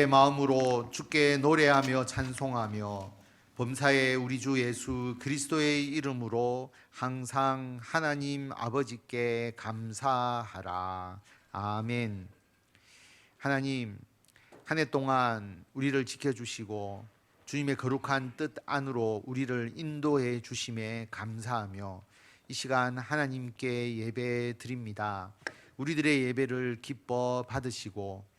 우리의 마음으로 주께 노래하며 찬송하며 범사의 우리 주 예수 그리스도의 이름으로 항상 하나님 아버지께 감사하라. 아멘. 하나님, 한 해 동안 우리를 지켜주시고 주님의 거룩한 뜻 안으로 우리를 인도해 주심에 감사하며 이 시간 하나님께 예배 드립니다. 우리들의 예배를 기뻐 받으시고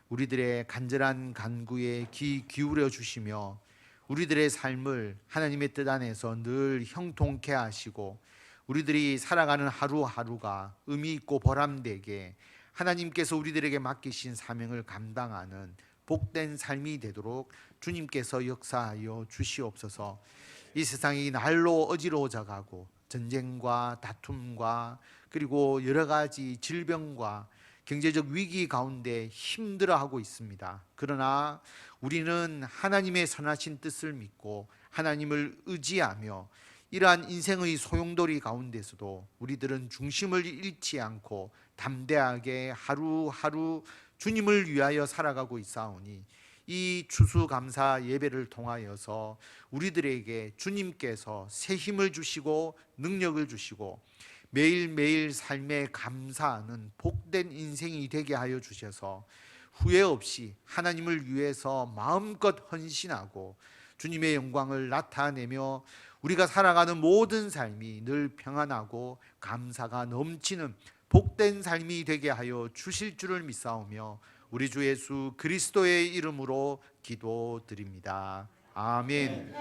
우리들의 간절한 간구에 귀 기울여 주시며 우리들의 삶을 하나님의 뜻 안에서 늘 형통케 하시고 우리들이 살아가는 하루하루가 의미 있고 보람되게 하나님께서 우리들에게 맡기신 사명을 감당하는 복된 삶이 되도록 주님께서 역사하여 주시옵소서. 이 세상이 날로 어지러워져 가고 전쟁과 다툼과 그리고 여러 가지 질병과 경제적 위기 가운데 힘들어하고 있습니다. 그러나 우리는 하나님의 선하신 뜻을 믿고 하나님을 의지하며 이러한 인생의 소용돌이 가운데서도 우리들은 중심을 잃지 않고 담대하게 하루하루 주님을 위하여 살아가고 있사오니 이 추수감사 예배를 통하여서 우리들에게 주님께서 새 힘을 주시고 능력을 주시고 매일매일 삶에 감사하는 복된 인생이 되게 하여 주셔서 후회 없이 하나님을 위해서 마음껏 헌신하고 주님의 영광을 나타내며 우리가 살아가는 모든 삶이 늘 평안하고 감사가 넘치는 복된 삶이 되게 하여 주실 줄을 믿사오며 우리 주 예수 그리스도의 이름으로 기도드립니다. 아멘.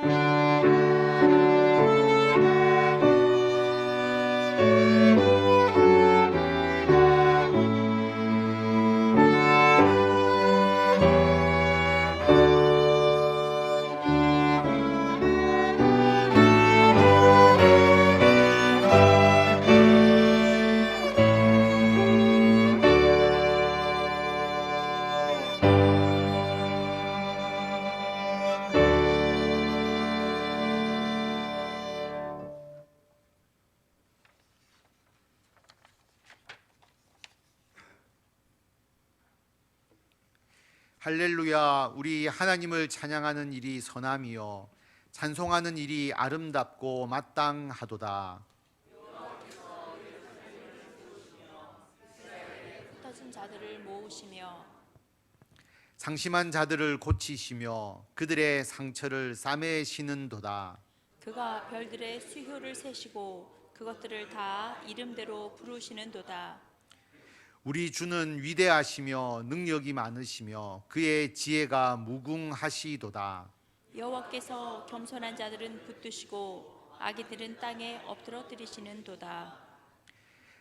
할렐루야. 우리 하나님을 찬양하는 일이 선함이요 찬송하는 일이 아름답고 마땅하도다. 흩어진 자들을 모으시며 상심한 자들을 고치시며 그들의 상처를 싸매시는도다. 그가 별들의 수효를 세시고 그것들을 다 이름대로 부르시는도다. 우리 주는 위대하시며 능력이 많으시며 그의 지혜가 무궁하시도다. 여호와께서 겸손한 자들은 붙드시고 악인들은 땅에 엎드러뜨리시는도다.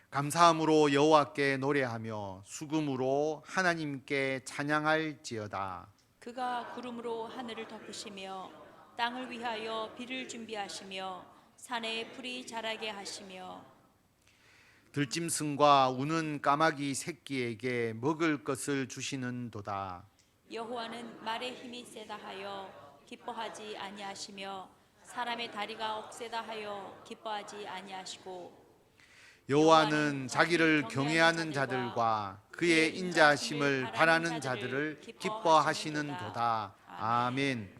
감사함으로 여호와께 노래하며 수금으로 하나님께 찬양할지어다. 그가 구름으로 하늘을 덮으시며 땅을 위하여 비를 준비하시며 산에 풀이 자라게 하시며 들짐승과 우는 까마귀 새끼에게 먹을 것을 주시는도다. 여호와는 말의 힘이 세다 하여 기뻐하지 아니하시며 사람의 다리가 억세다 하여 기뻐하지 아니하시고 여호와는 자기를 경외하는 자들과 그의 인자하심을 바라는 자들을 기뻐하시는도다. 아멘.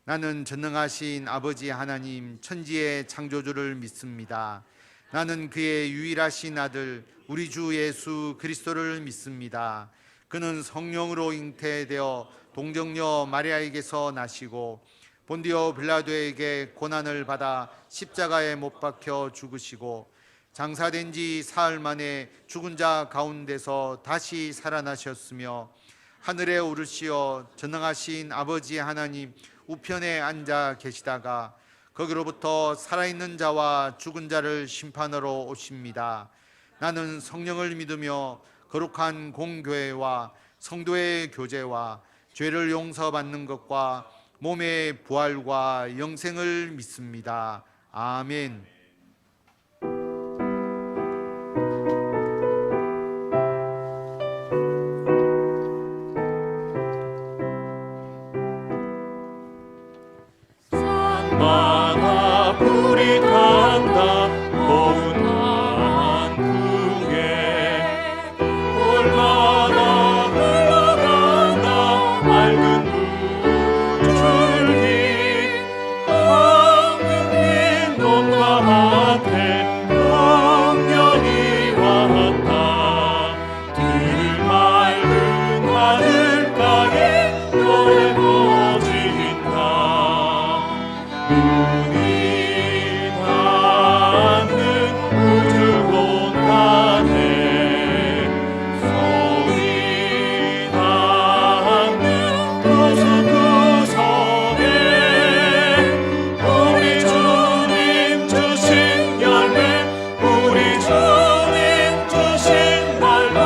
나는 전능하신 아버지 하나님 천지의 창조주를 믿습니다. 나는 그의 유일하신 아들 우리 주 예수 그리스도를 믿습니다. 그는 성령으로 잉태되어 동정녀 마리아에게서 나시고 본디오 빌라도에게 고난을 받아 십자가에 못 박혀 죽으시고 장사된 지 사흘 만에 죽은 자 가운데서 다시 살아나셨으며 하늘에 오르시어 전능하신 아버지 하나님 우편에 앉아 계시다가 거기로부터 살아있는 자와 죽은 자를 심판하러 오십니다. 나는 성령을 믿으며 거룩한 공교회와 성도의 교제와 죄를 용서받는 것과 몸의 부활과 영생을 믿습니다. 아멘. 불이 탄다 고운 한국에 얼마나 흘러간다 맑은 눈이 닿는 우주 공간에 손이 닿는 구석구석에 우리 주님 주신 열매 우리 주님 주신 날로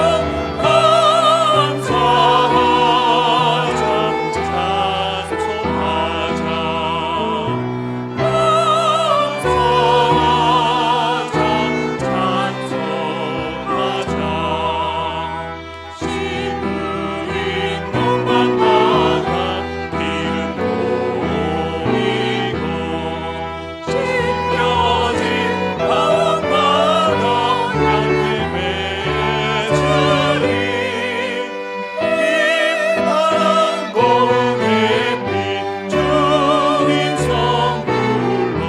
감사하자 찬송하자 시부인 농간마다 기름 보이고 심겨진 가운마다 열매 맺으리 힘바람 고운 햇빛 주님 성불로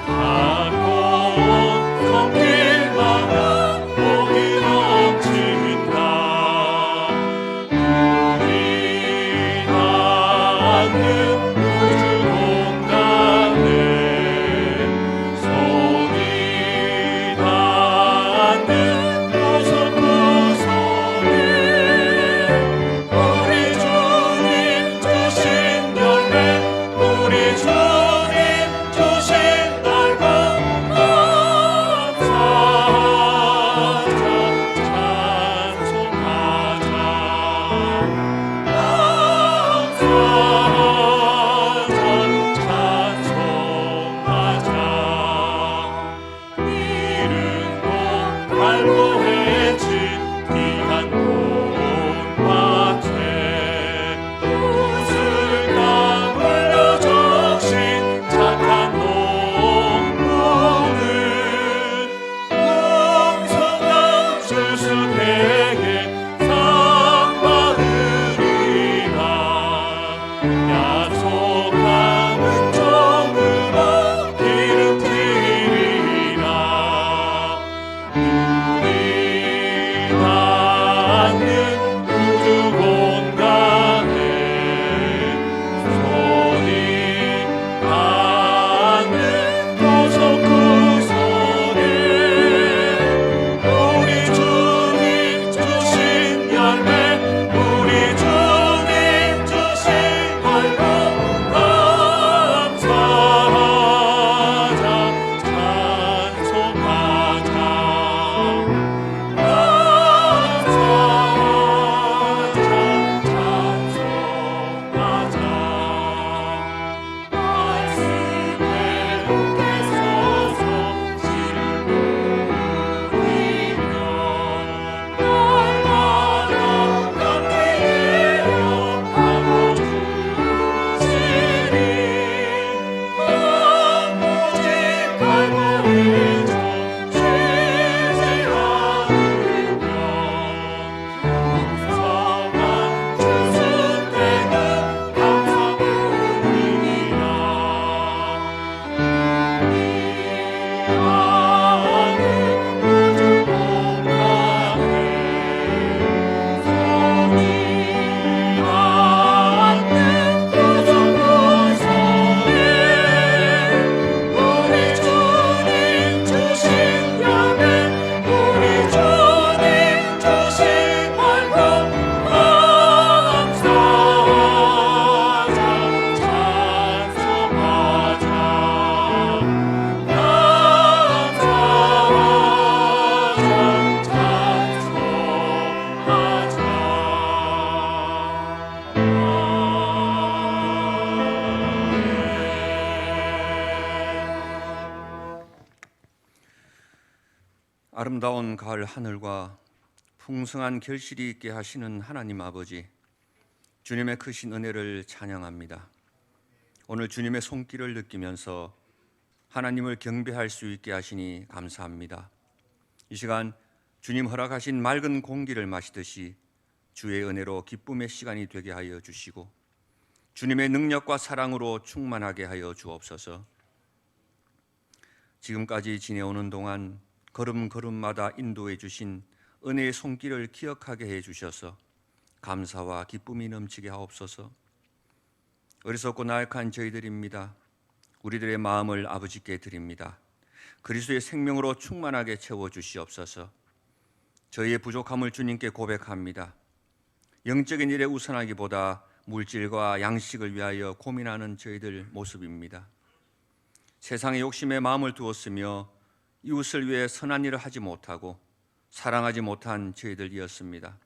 가까운 손길마다 복이 넘친다 눈이 닿는 우주 공간에 손이 닿는 구석구석에 우리 주님 주신 열매 우리 주님 주신 날과 감사하자 찬송하자 이른 봄 갈고해진 귀한 봄밭에 웃을까 물려 적신 착한 농부는 풍성한 주수대에 상 받으리라 약속한 은총으로 기름지리라 눈이 닿는 우주 공간에 손이 닿는 구석구석에 우리 주님 주신 열매 우리 주님 주신 날로 감사하자 찬송하자 말씀에 굳게 서서 씨를 뿌리며 날마다 함께하여 하고 주시리 아버지 갈고해서 쉬지 않으면 풍성한 주수대는 감사뿐이니라 하는 우주 공간에 손이 닿는 구석구석에 우리 주님 주신 열매 우리 주님 주신 날로 감사하자 찬송하자 아름다운 가을 하늘과 풍성한 결실이 있게 하시는 하나님 아버지, 주님의 크신 은혜를 찬양합니다. 오늘 주님의 손길을 느끼면서 하나님을 경배할 수 있게 하시니 감사합니다. 이 시간 주님 허락하신 맑은 공기를 마시듯이 주의 은혜로 기쁨의 시간이 되게 하여 주시고 주님의 능력과 사랑으로 충만하게 하여 주옵소서. 지금까지 지내오는 동안 걸음걸음마다 인도해 주신 은혜의 손길을 기억하게 해 주셔서 감사와 기쁨이 넘치게 하옵소서. 어리석고 나약한 저희들입니다. 우리들의 마음을 아버지께 드립니다. 그리스도의 생명으로 충만하게 채워주시옵소서. 저희의 부족함을 주님께 고백합니다. 영적인 일에 우선하기보다 물질과 양식을 위하여 고민하는 저희들 모습입니다. 세상의 욕심에 마음을 두었으며 이웃을 위해 선한 일을 하지 못하고 사랑하지 못한 저희들이었습니다.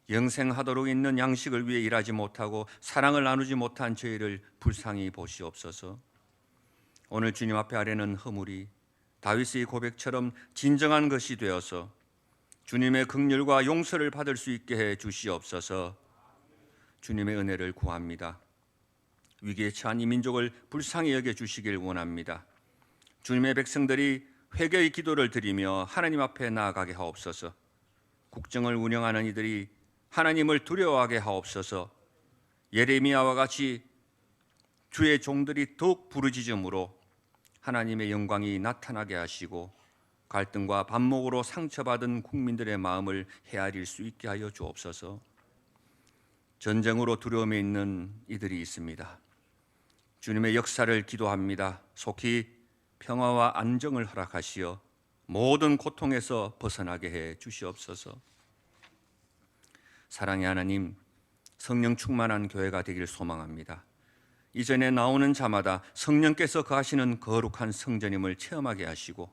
영생하도록 있는 양식을 위해 일하지 못하고 사랑을 나누지 못한 저희를 불쌍히 보시옵소서. 오늘 주님 앞에 아뢰는 허물이 다윗의 고백처럼 진정한 것이 되어서 주님의 긍휼과 용서를 받을 수 있게 해 주시옵소서. 주님의 은혜를 구합니다. 위기에 처한 이 민족을 불쌍히 여겨 주시길 원합니다. 주님의 백성들이 회개의 기도를 드리며 하나님 앞에 나아가게 하옵소서. 국정을 운영하는 이들이 하나님을 두려워하게 하옵소서. 예레미야와 같이 주의 종들이 더욱 부르짖음으로 하나님의 영광이 나타나게 하시고 갈등과 반목으로 상처받은 국민들의 마음을 헤아릴 수 있게 하여 주옵소서. 전쟁으로 두려움에 있는 이들이 있습니다. 주님의 역사를 기도합니다. 속히 평화와 안정을 허락하시어 모든 고통에서 벗어나게 해 주시옵소서. 사랑의 하나님, 성령 충만한 교회가 되길 소망합니다. 이전에 나오는 자마다 성령께서 거하시는 거룩한 성전임을 체험하게 하시고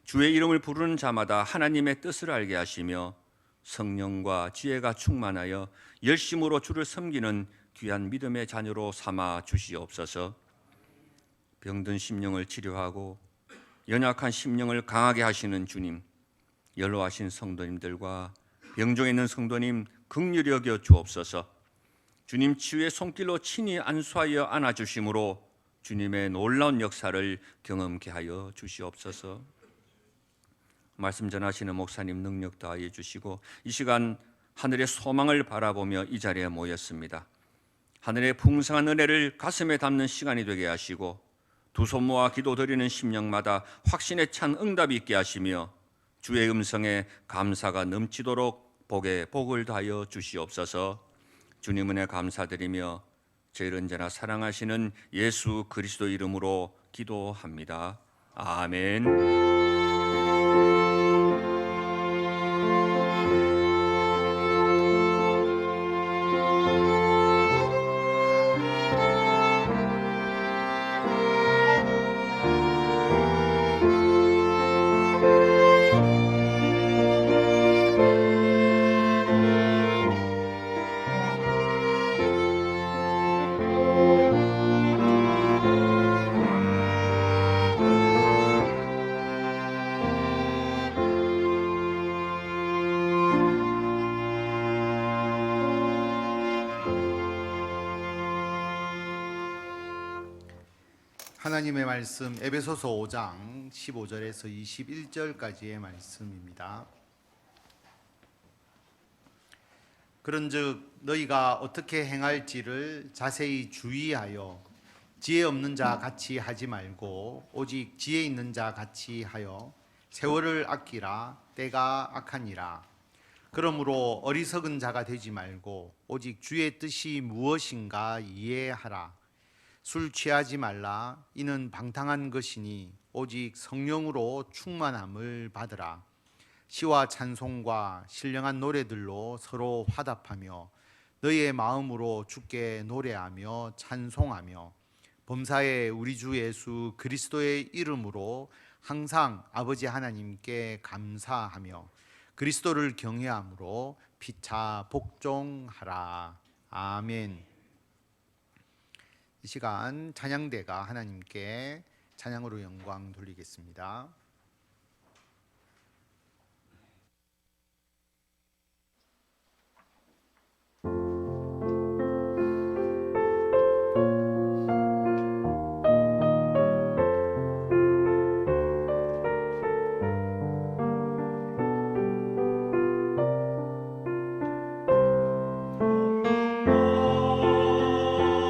주의 이름을 부르는 자마다 하나님의 뜻을 알게 하시며 성령과 지혜가 충만하여 열심으로 주를 섬기는 귀한 믿음의 자녀로 삼아 주시옵소서. 병든 심령을 치료하고 연약한 심령을 강하게 하시는 주님, 연로하신 성도님들과 병중에 있는 성도님 긍휼히 여겨 주옵소서. 주님 치유의 손길로 친히 안수하여 안아주심으로 주님의 놀라운 역사를 경험케 하여 주시옵소서. 말씀 전하시는 목사님 능력 다하여 주시고 이 시간 하늘의 소망을 바라보며 이 자리에 모였습니다. 하늘의 풍성한 은혜를 가슴에 담는 시간이 되게 하시고 두 손 모아 기도 드리는 심령마다 확신에 찬 응답이 있게 하시며 주의 음성에 감사가 넘치도록 복에 복을 다하여 주시옵소서. 주님 은혜 감사드리며 저희를 언제나 사랑하시는 예수 그리스도 이름으로 기도합니다. 아멘. 하나님의 말씀 에베소서 5장 15절에서 21절까지의 말씀입니다. 그런즉 너희가 어떻게 행할지를 자세히 주의하여 지혜 없는 자 같이 하지 말고 오직 지혜 있는 자 같이 하여 세월을 아끼라. 때가 악하니라. 그러므로 어리석은 자가 되지 말고 오직 주의 뜻이 무엇인가 이해하라. 술 취하지 말라. 이는 방탕한 것이니 오직 성령으로 충만함을 받으라. 시와 찬송과 신령한 노래들로 서로 화답하며 너희의 마음으로 주께 노래하며 찬송하며 범사에 우리 주 예수 그리스도의 이름으로 항상 아버지 하나님께 감사하며 그리스도를 경외함으로 피차 복종하라. 아멘. 이 시간 찬양대가 하나님께 찬양으로 영광 돌리겠습니다.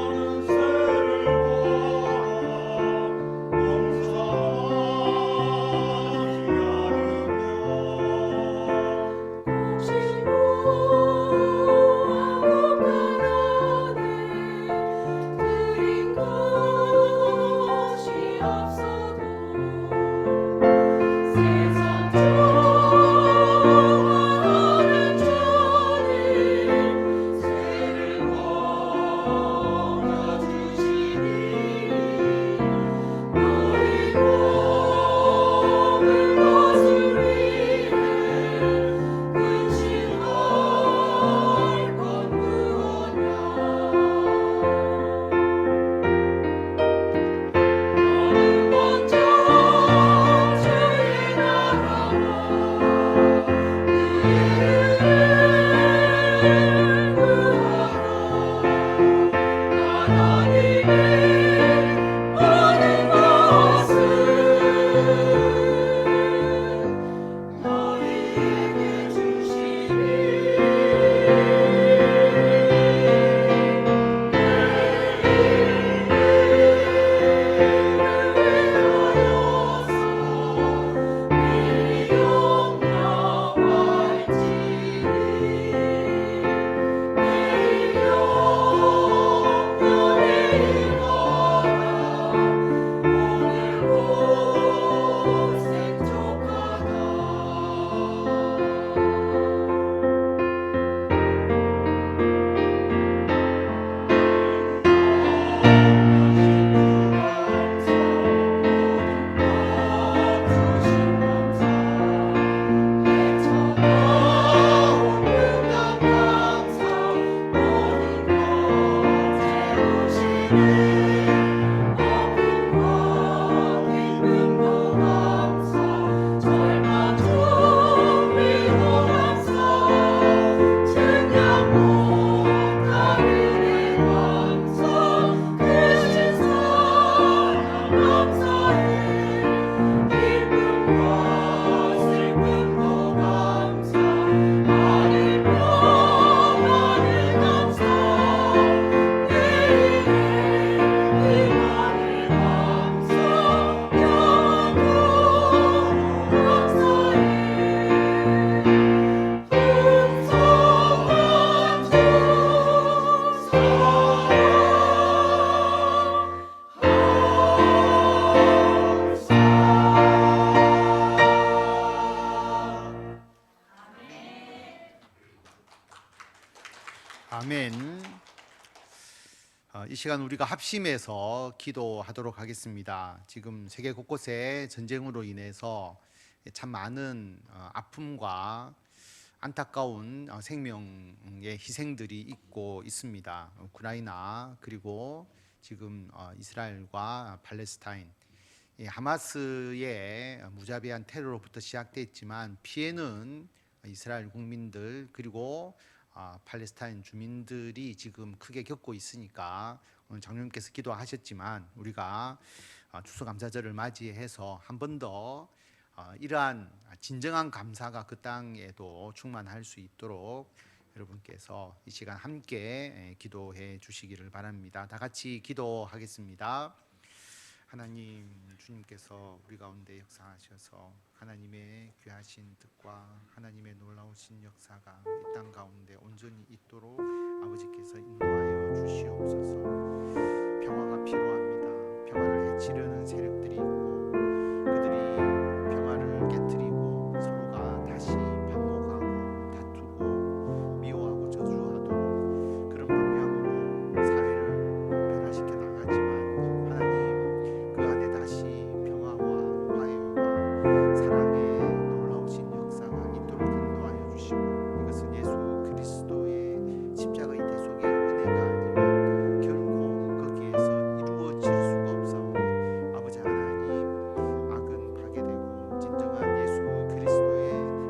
나는 새를 보아 시간 우리가 합심해서 기도하도록 하겠습니다. 지금 세계 곳곳에 전쟁으로 인해서 참 많은 아픔과 안타까운 생명의 희생들이 있고 있습니다. 우크라이나 그리고 지금 이스라엘과 팔레스타인, 하마스의 무자비한 테러로부터 시작됐지만 피해는 이스라엘 국민들 그리고 팔레스타인 주민들이 지금 크게 겪고 있으니까 오늘 장로님께서 기도하셨지만 우리가 추수감사절을 맞이해서 한 번 더 이러한 진정한 감사가 그 땅에도 충만할 수 있도록 여러분께서 이 시간 함께 기도해 주시기를 바랍니다. 다 같이 기도하겠습니다. 하나님, 주님께서 우리 가운데 역사하셔서 하나님의 귀하신 뜻과 하나님의 놀라우신 역사가 이 땅 가운데 온전히 있도록 아버지께서 인도하여 주시옵소서. 평화가 필요합니다. 평화를 해치려는 세력들이 있고 그들이 평화를 깨뜨리고 서로가 다시 반목하고 다투고 미워하고 저주하도록 그런 방향으로 사회를 변화시켜 나가지만 하나님 그 안에 다시 평화와 화해와 사랑의 놀라우신 역사가 있도록 인도하여 주시고 이것은 예수 그리스도의 십자가의 대속의 은혜가 아니면 결코 거기에서 이루어질 수가 없사오니 아버지 하나님 악은 파괴되고 진정한 예수 그리스도의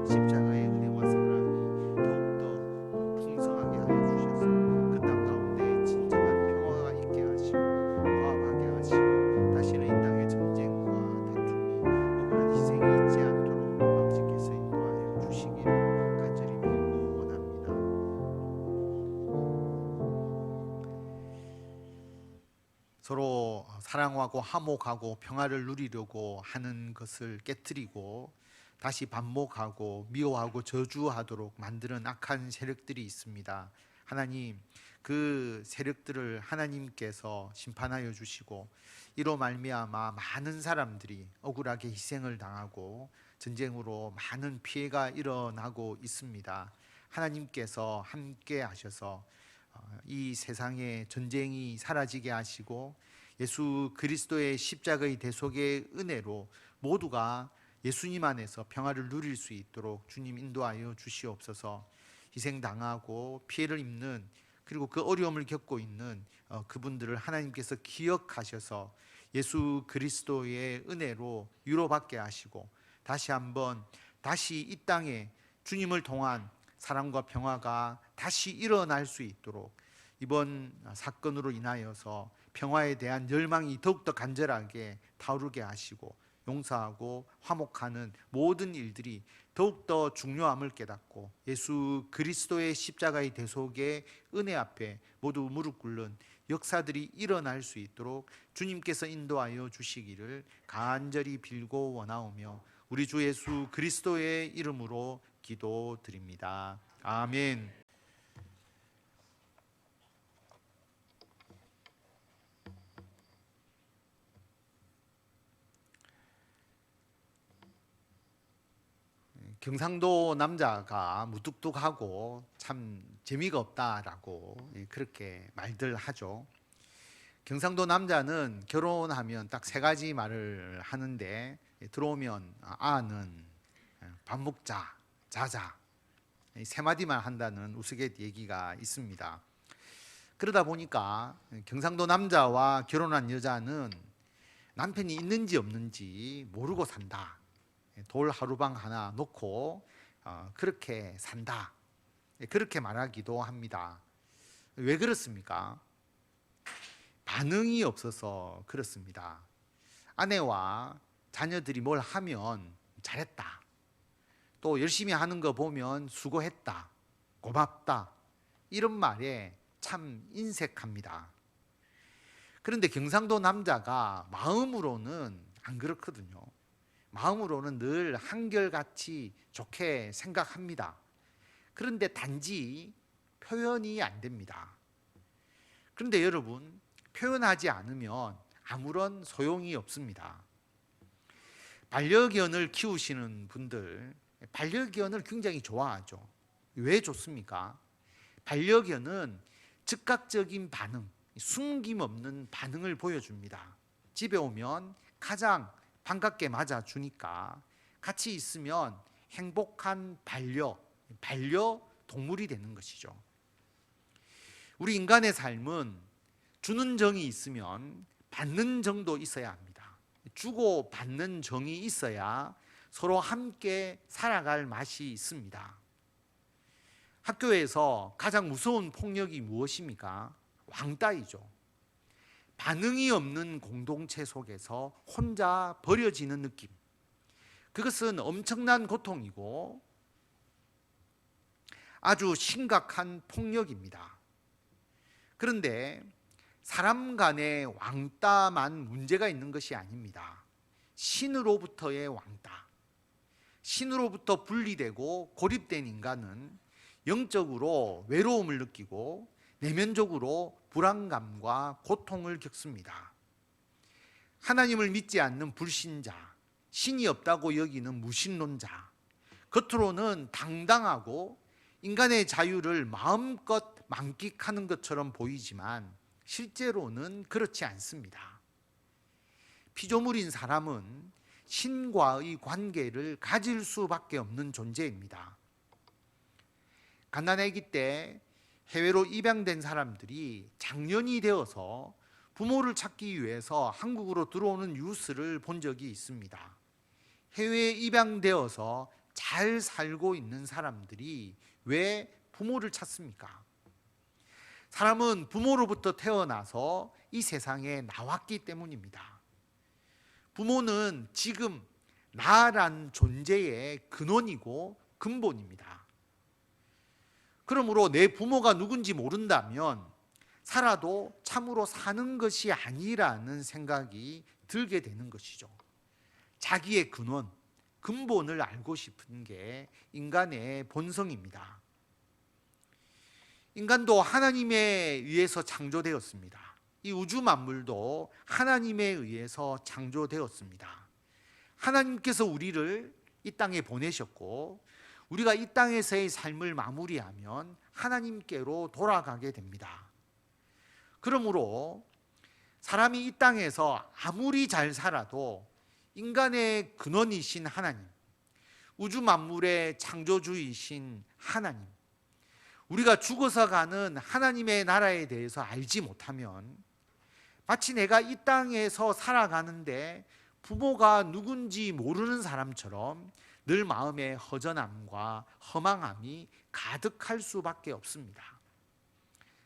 십자가의 은혜와 사랑이 더욱더 풍성하게 하여 주셔서 그 땅 가운데 진정한 평화가 있게 하시고 화합하게 하시고 다시는 이 땅에 전쟁과 다툼이 억울한 희생이 있지 않도록 아버지께서 인도하여 주시기를 간절히 빌고 원합니다. 서로 사랑하고 화목하고 평화를 누리려고 하는 것을 깨뜨리고 다시 반목하고 미워하고 저주하도록 만드는 악한 세력들이 있습니다. 하나님, 그 세력들을 하나님께서 심판하여 주시고 이로 말미암아 많은 사람들이 억울하게 희생을 당하고 전쟁으로 많은 피해가 일어나고 있습니다. 하나님께서 함께 하셔서 이 세상에 전쟁이 사라지게 하시고 예수 그리스도의 십자가의 대속의 은혜로 모두가 예수님 안에서 평화를 누릴 수 있도록 주님 인도하여 주시옵소서. 희생당하고 피해를 입는 그리고 그 어려움을 겪고 있는 그분들을 하나님께서 기억하셔서 예수 그리스도의 은혜로 위로받게 하시고 다시 한번 다시 이 땅에 주님을 통한 사랑과 평화가 다시 일어날 수 있도록 이번 사건으로 인하여서 평화에 대한 열망이 더욱더 간절하게 타오르게 하시고 용서하고 화목하는 모든 일들이 더욱더 중요함을 깨닫고 예수 그리스도의 십자가의 대속의 은혜 앞에 모두 무릎 꿇는 역사들이 일어날 수 있도록 주님께서 인도하여 주시기를 간절히 빌고 원하오며 우리 주 예수 그리스도의 이름으로 기도드립니다. 아멘. 경상도 남자가 무뚝뚝하고 참 재미가 없다라고 그렇게 말들 하죠. 경상도 남자는 결혼하면 딱 세 가지 말을 하는데 들어오면 아는 밥 먹자 자자 세 마디만 한다는 우스갯 얘기가 있습니다. 그러다 보니까 경상도 남자와 결혼한 여자는 남편이 있는지 없는지 모르고 산다. 돌 하루방 하나 놓고 그렇게 산다. 그렇게 말하기도 합니다. 왜 그렇습니까? 반응이 없어서 그렇습니다. 아내와 자녀들이 뭘 하면 잘했다. 또 열심히 하는 거 보면 수고했다. 고맙다. 이런 말에 참 인색합니다. 그런데 경상도 남자가 마음으로는 안 그렇거든요. 마음으로는 늘 한결같이 좋게 생각합니다. 그런데 단지 표현이 안 됩니다. 그런데 여러분, 표현하지 않으면 아무런 소용이 없습니다. 반려견을 키우시는 분들, 반려견을 굉장히 좋아하죠. 왜 좋습니까? 반려견은 즉각적인 반응, 숨김없는 반응을 보여줍니다. 집에 오면 가장 반갑게 맞아주니까 같이 있으면 행복한 반려동물이 되는 것이죠. 우리 인간의 삶은 주는 정이 있으면 받는 정도 있어야 합니다. 주고 받는 정이 있어야 서로 함께 살아갈 맛이 있습니다. 학교에서 가장 무서운 폭력이 무엇입니까? 왕따이죠. 반응이 없는 공동체 속에서 혼자 버려지는 느낌. 그것은 엄청난 고통이고 아주 심각한 폭력입니다. 그런데 사람 간의 왕따만 문제가 있는 것이 아닙니다. 신으로부터의 왕따. 신으로부터 분리되고 고립된 인간은 영적으로 외로움을 느끼고 내면적으로 불안감과 고통을 겪습니다. 하나님을 믿지 않는 불신자, 신이 없다고 여기는 무신론자, 겉으로는 당당하고 인간의 자유를 마음껏 만끽하는 것처럼 보이지만 실제로는 그렇지 않습니다. 피조물인 사람은 신과의 관계를 가질 수밖에 없는 존재입니다. 갓난아기 때 해외로 입양된 사람들이 장년이 되어서 부모를 찾기 위해서 한국으로 들어오는 뉴스를 본 적이 있습니다. 해외에 입양되어서 잘 살고 있는 사람들이 왜 부모를 찾습니까? 사람은 부모로부터 태어나서 이 세상에 나왔기 때문입니다. 부모는 지금 나란 존재의 근원이고 근본입니다. 그러므로 내 부모가 누군지 모른다면 살아도 참으로 사는 것이 아니라는 생각이 들게 되는 것이죠. 자기의 근원, 근본을 알고 싶은 게 인간의 본성입니다. 인간도 하나님에 의해서 창조되었습니다. 이 우주 만물도 하나님에 의해서 창조되었습니다. 하나님께서 우리를 이 땅에 보내셨고 우리가 이 땅에서의 삶을 마무리하면 하나님께로 돌아가게 됩니다. 그러므로 사람이 이 땅에서 아무리 잘 살아도 인간의 근원이신 하나님, 우주 만물의 창조주이신 하나님, 우리가 죽어서 가는 하나님의 나라에 대해서 알지 못하면 마치 내가 이 땅에서 살아가는데 부모가 누군지 모르는 사람처럼 늘 마음에 허전함과 허망함이 가득할 수밖에 없습니다.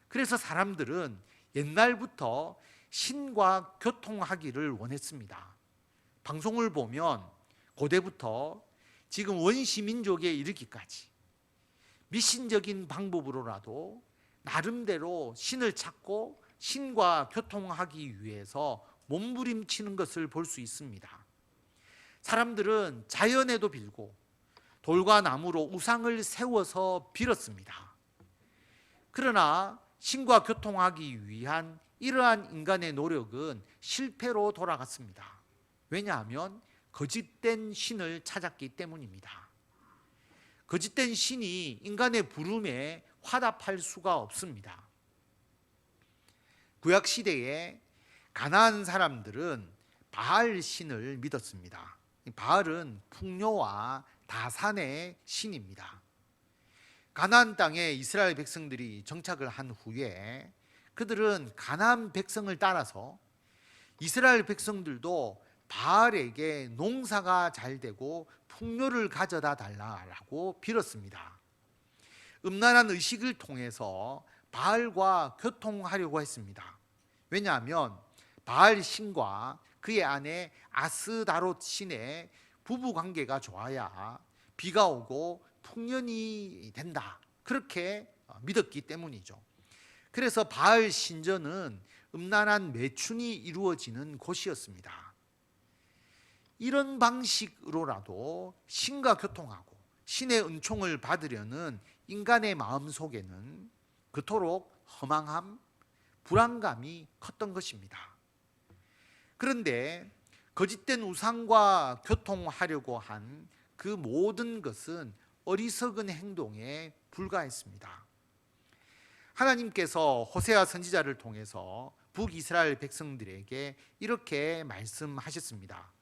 그래서 사람들은 옛날부터 신과 교통하기를 원했습니다. 방송을 보면 고대부터 지금 원시민족에 이르기까지 미신적인 방법으로라도 나름대로 신을 찾고 신과 교통하기 위해서 몸부림치는 것을 볼 수 있습니다. 사람들은 자연에도 빌고 돌과 나무로 우상을 세워서 빌었습니다. 그러나 신과 교통하기 위한 이러한 인간의 노력은 실패로 돌아갔습니다. 왜냐하면 거짓된 신을 찾았기 때문입니다. 거짓된 신이 인간의 부름에 화답할 수가 없습니다. 구약 시대에 가나안 사람들은 바알 신을 믿었습니다. 바알은 풍요와 다산의 신입니다. 가나안 땅에 이스라엘 백성들이 정착을 한 후에 그들은 가나안 백성을 따라서 이스라엘 백성들도 바알에게 농사가 잘 되고 풍요를 가져다 달라고 빌었습니다. 음란한 의식을 통해서 바알과 교통하려고 했습니다. 왜냐하면 바알 신과 그의 아내 아스다롯 신의 부부 관계가 좋아야 비가 오고 풍년이 된다, 그렇게 믿었기 때문이죠. 그래서 바알 신전은 음란한 매춘이 이루어지는 곳이었습니다. 이런 방식으로라도 신과 교통하고 신의 은총을 받으려는 인간의 마음 속에는 그토록 허망함, 불안감이 컸던 것입니다. 그런데 거짓된 우상과 교통하려고 한 그 모든 것은 어리석은 행동에 불과했습니다. 하나님께서 호세아 선지자를 통해서 북이스라엘 백성들에게 이렇게 말씀하셨습니다.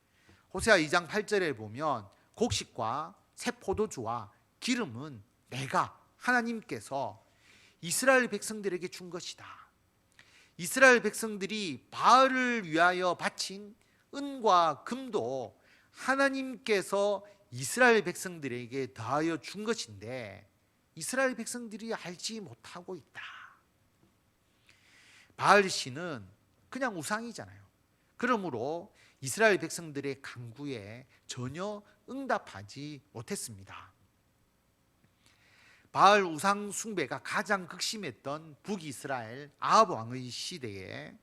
호세아 2장 8절에 보면 곡식과 새 포도주와 기름은 내가 하나님께서 이스라엘 백성들에게 준 것이다. 이스라엘 백성들이 바알을 위하여 바친 은과 금도 하나님께서 이스라엘 백성들에게 더하여 준 것인데 이스라엘 백성들이 알지 못하고 있다. 바알 신은 그냥 우상이잖아요. 그러므로 이스라엘 백성들의 간구에 전혀 응답하지 못했습니다. 바알 우상 숭배가 가장 극심했던 북이스라엘 아합 왕의 시대에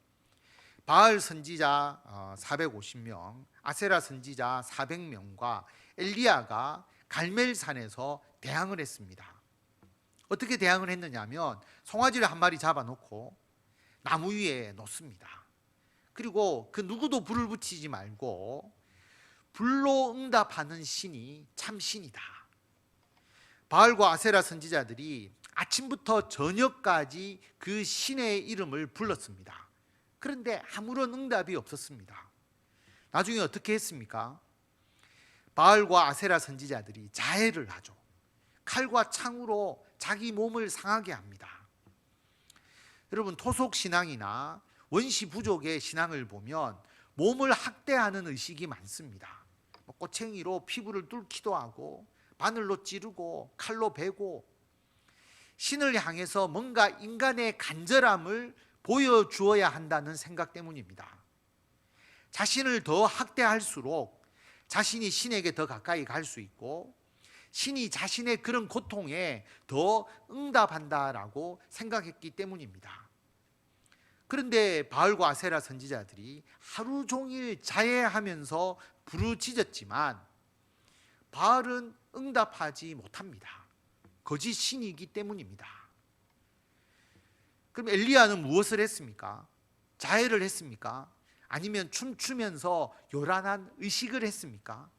바알 선지자 450명, 아세라 선지자 400명과 엘리야가 갈멜산에서 대항을 했습니다. 어떻게 대항을 했느냐면 송아지를 한 마리 잡아놓고 나무 위에 놓습니다. 그리고 그 누구도 불을 붙이지 말고 불로 응답하는 신이 참 신이다. 바알과 아세라 선지자들이 아침부터 저녁까지 그 신의 이름을 불렀습니다. 그런데 아무런 응답이 없었습니다. 나중에 어떻게 했습니까? 바알과 아세라 선지자들이 자해를 하죠. 칼과 창으로 자기 몸을 상하게 합니다. 여러분, 토속 신앙이나 원시 부족의 신앙을 보면 몸을 학대하는 의식이 많습니다. 꼬챙이로 피부를 뚫기도 하고 바늘로 찌르고 칼로 베고 신을 향해서 뭔가 인간의 간절함을 보여주어야 한다는 생각 때문입니다. 자신을 더 학대할수록 자신이 신에게 더 가까이 갈 수 있고 신이 자신의 그런 고통에 더 응답한다라고 생각했기 때문입니다. 그런데 바알과 아세라 선지자들이 하루 종일 자해하면서 부르짖었지만 바알은 응답하지 못합니다. 거짓 신이기 때문입니다. 그럼 엘리야는 무엇을 했습니까? 자해를 했습니까? 아니면 춤추면서 요란한 의식을 했습니까?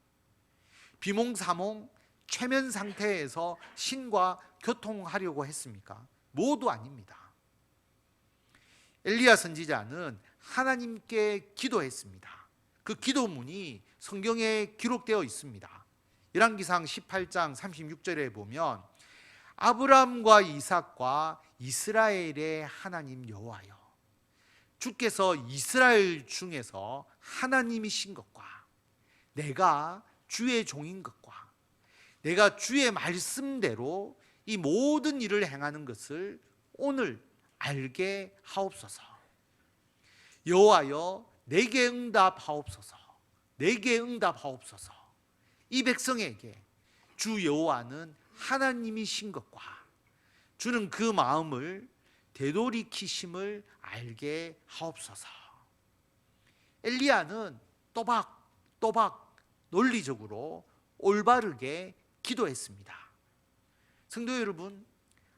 비몽사몽 최면 상태에서 신과 교통하려고 했습니까? 모두 아닙니다. 엘리야 선지자는 하나님께 기도했습니다. 그 기도문이 성경에 기록되어 있습니다. 열왕기상 18장 36절에 보면 아브라함과 이삭과 이스라엘의 하나님 여호와여, 주께서 이스라엘 중에서 하나님이신 것과 내가 주의 종인 것과 내가 주의 말씀대로 이 모든 일을 행하는 것을 오늘 알게 하옵소서. 여호와여, 내게 응답하옵소서. 내게 응답하옵소서. 이 백성에게 주 여호와는 하나님이신 것과 주는 그 마음을 되돌이키심을 알게 하옵소서. 엘리야는 또박또박 논리적으로 올바르게 기도했습니다. 성도 여러분,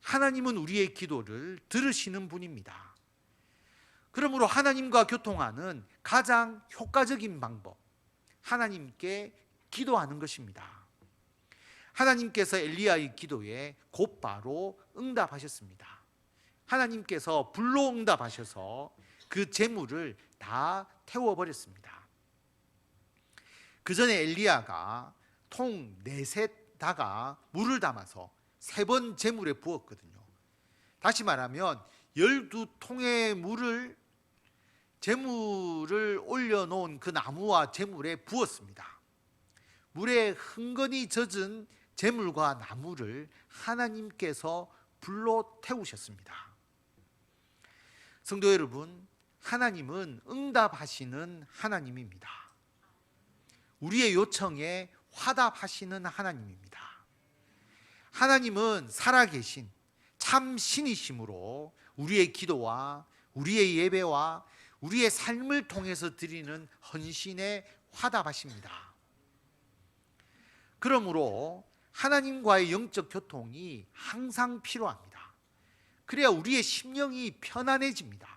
하나님은 우리의 기도를 들으시는 분입니다. 그러므로 하나님과 교통하는 가장 효과적인 방법, 하나님께 기도하는 것입니다. 하나님께서 엘리야의 기도에 곧바로 응답하셨습니다. 하나님께서 불로 응답하셔서 그 재물을 다 태워버렸습니다. 그 전에 엘리야가 통 4셋다가 물을 담아서 3번 재물에 부었거든요. 다시 말하면 12통의 물을 재물을 올려놓은 그 나무와 재물에 부었습니다. 물에 흥건히 젖은 재물과 나무를 하나님께서 불로 태우셨습니다. 성도 여러분, 하나님은 응답하시는 하나님입니다. 우리의 요청에 화답하시는 하나님입니다. 하나님은 살아계신 참 신이시므로 우리의 기도와 우리의 예배와 우리의 삶을 통해서 드리는 헌신에 화답하십니다. 그러므로 하나님과의 영적 교통이 항상 필요합니다. 그래야 우리의 심령이 편안해집니다.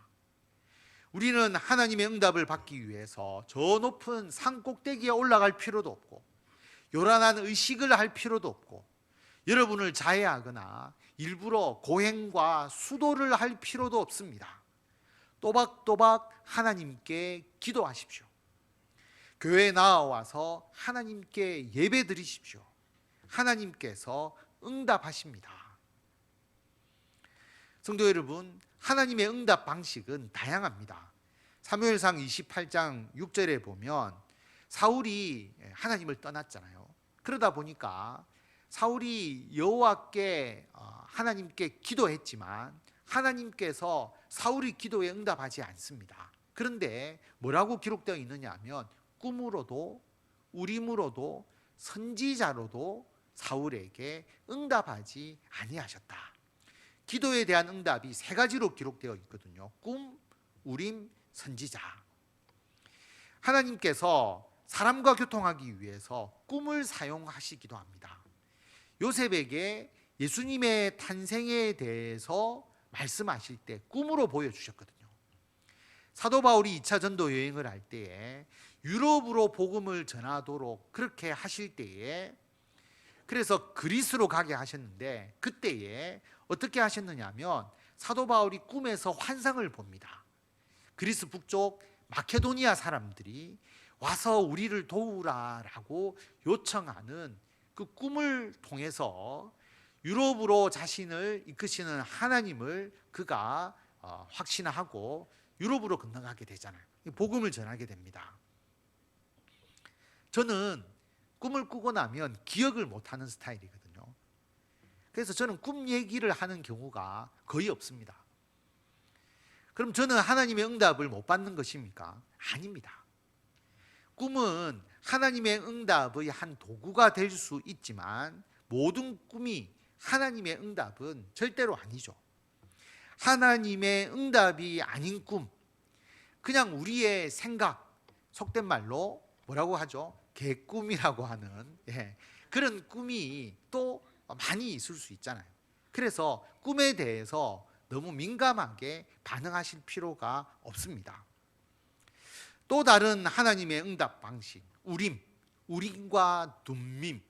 우리는 하나님의 응답을 받기 위해서 저 높은 산 꼭대기에 올라갈 필요도 없고 요란한 의식을 할 필요도 없고 여러분을 자해하거나 일부러 고행과 수도를 할 필요도 없습니다. 또박또박 하나님께 기도하십시오. 교회에 나와서 하나님께 예배 드리십시오. 하나님께서 응답하십니다. 성도 여러분, 하나님의 응답 방식은 다양합니다. 사무엘상 28장 6절에 보면 사울이 하나님을 떠났잖아요. 그러다 보니까 사울이 여호와께 하나님께 기도했지만 하나님께서 사울의 기도에 응답하지 않습니다. 그런데 뭐라고 기록되어 있느냐 하면 꿈으로도 우림으로도 선지자로도 사울에게 응답하지 아니하셨다. 기도에 대한 응답이 세 가지로 기록되어 있거든요. 꿈, 우림, 선지자. 하나님께서 사람과 교통하기 위해서 꿈을 사용하시기도 합니다. 요셉에게 예수님의 탄생에 대해서 말씀하실 때 꿈으로 보여주셨거든요. 사도 바울이 2차 전도 여행을 할 때에 유럽으로 복음을 전하도록 그렇게 하실 때에 그래서 그리스로 가게 하셨는데 그때에 어떻게 하셨느냐 하면 사도 바울이 꿈에서 환상을 봅니다. 그리스 북쪽 마케도니아 사람들이 와서 우리를 도우라라고 요청하는 그 꿈을 통해서 유럽으로 자신을 이끄시는 하나님을 그가 확신하고 유럽으로 건너가게 되잖아요. 복음을 전하게 됩니다. 저는 꿈을 꾸고 나면 기억을 못하는 스타일이거든요. 그래서 저는 꿈 얘기를 하는 경우가 거의 없습니다. 그럼 저는 하나님의 응답을 못 받는 것입니까? 아닙니다. 꿈은 하나님의 응답의 한 도구가 될 수 있지만 모든 꿈이 하나님의 응답은 절대로 아니죠. 하나님의 응답이 아닌 꿈, 그냥 우리의 생각, 속된 말로 뭐라고 하죠? 개꿈이라고 하는 그런 꿈이 또 많이 있을 수 있잖아요. 그래서 꿈에 대해서 너무 민감하게 반응하실 필요가 없습니다. 또 다른 하나님의 응답 방식, 우림과 둠밈.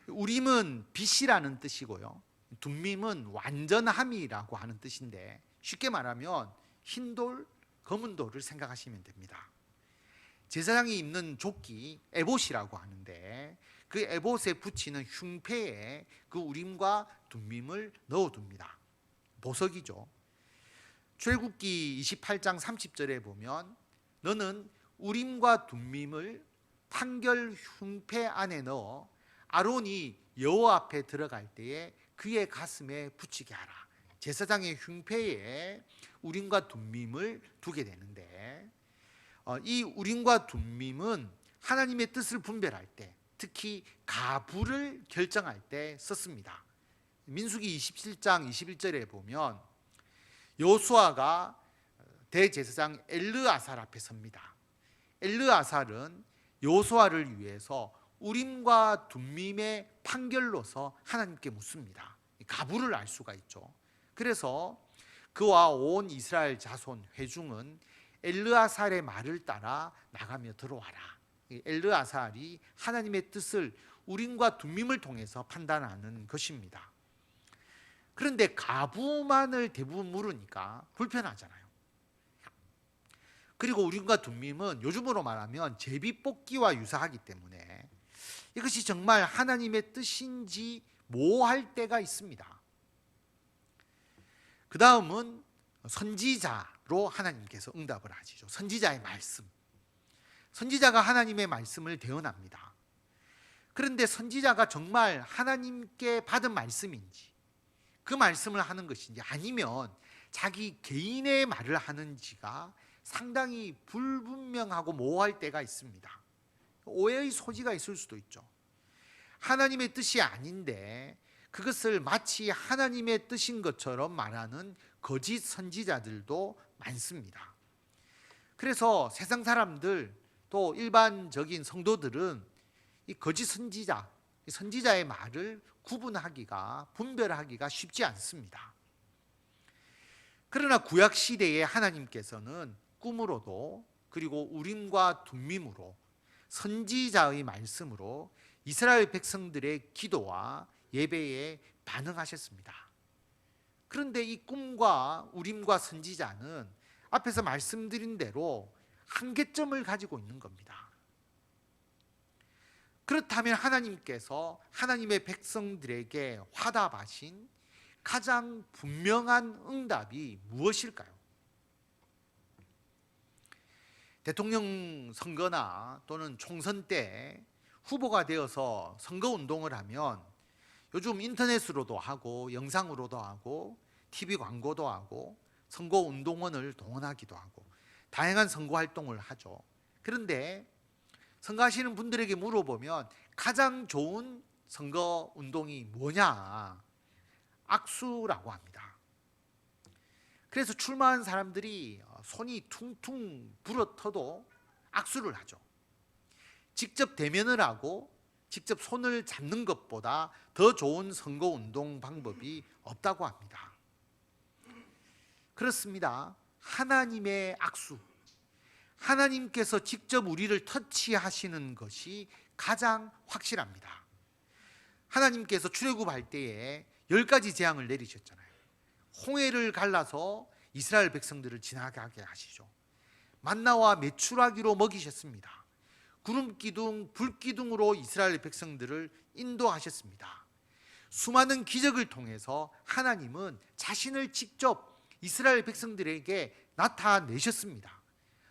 우림은 빛이라는 뜻이고요, 둠밈은 완전함이라고 하는 뜻인데 쉽게 말하면 흰돌, 검은돌을 생각하시면 됩니다. 제사장이 입는 조끼 에봇이라고 하는데 그 에봇에 붙이는 흉패에 그 우림과 둠밈을 넣어둡니다. 보석이죠. 출애굽기 28장 30절에 보면 너는 우림과 둠밈을 판결 흉패 안에 넣어 아론이 여호와 앞에 들어갈 때에 그의 가슴에 붙이게 하라. 제사장의 흉패에 우림과 둠밈을 두게 되는데 이 우림과 둠밈은 하나님의 뜻을 분별할 때, 특히 가부를 결정할 때 썼습니다. 민수기 27장 21절에 보면 여호수아가 대제사장 엘르아살 앞에 섭니다. 엘르아살은 여호수아를 위해서 우림과 둠밈의 판결로서 하나님께 묻습니다. 가부를 알 수가 있죠. 그래서 그와 온 이스라엘 자손 회중은 엘르아살의 말을 따라 나가며 들어와라. 엘르아살이 하나님의 뜻을 우림과 둠밈을 통해서 판단하는 것입니다. 그런데 가부만을 대부분 물으니까 불편하잖아요. 그리고 우림과 둠밈은 요즘으로 말하면 제비뽑기와 유사하기 때문에 이것이 정말 하나님의 뜻인지 모호할 때가 있습니다. 그 다음은 선지자로 하나님께서 응답을 하시죠. 선지자의 말씀. 선지자가 하나님의 말씀을 대언합니다. 그런데 선지자가 정말 하나님께 받은 말씀인지 그 말씀을 하는 것인지 아니면 자기 개인의 말을 하는지가 상당히 불분명하고 모호할 때가 있습니다. 오해의 소지가 있을 수도 있죠. 하나님의 뜻이 아닌데 그것을 마치 하나님의 뜻인 것처럼 말하는 거짓 선지자들도 많습니다. 그래서 세상 사람들 또 일반적인 성도들은 이 거짓 선지자, 선지자의 말을 분별하기가 쉽지 않습니다. 그러나 구약 시대에 하나님께서는 꿈으로도 그리고 우림과 둠밈으로 선지자의 말씀으로 이스라엘 백성들의 기도와 예배에 반응하셨습니다. 그런데 이 꿈과 우림과 선지자는 앞에서 말씀드린 대로 한계점을 가지고 있는 겁니다. 그렇다면 하나님께서 하나님의 백성들에게 화답하신 가장 분명한 응답이 무엇일까요? 대통령 선거나 또는 총선 때 후보가 되어서 선거운동을 하면 요즘 인터넷으로도 하고 영상으로도 하고 TV 광고도 하고 선거운동원을 동원하기도 하고 다양한 선거활동을 하죠. 그런데 선거하시는 분들에게 물어보면 가장 좋은 선거운동이 뭐냐? 악수라고 합니다. 그래서 출마한 사람들이 손이 퉁퉁 불어터도 악수를 하죠. 직접 대면을 하고 직접 손을 잡는 것보다 더 좋은 선거운동 방법이 없다고 합니다. 그렇습니다. 하나님의 악수, 하나님께서 직접 우리를 터치하시는 것이 가장 확실합니다. 하나님께서 출애굽할 때에 10가지 재앙을 내리셨잖아요. 홍해를 갈라서 이스라엘 백성들을 지나가게 하시죠. 만나와 메추라기로 먹이셨습니다. 구름 기둥, 불 기둥으로 이스라엘 백성들을 인도하셨습니다. 수많은 기적을 통해서 하나님은 자신을 직접 이스라엘 백성들에게 나타내셨습니다.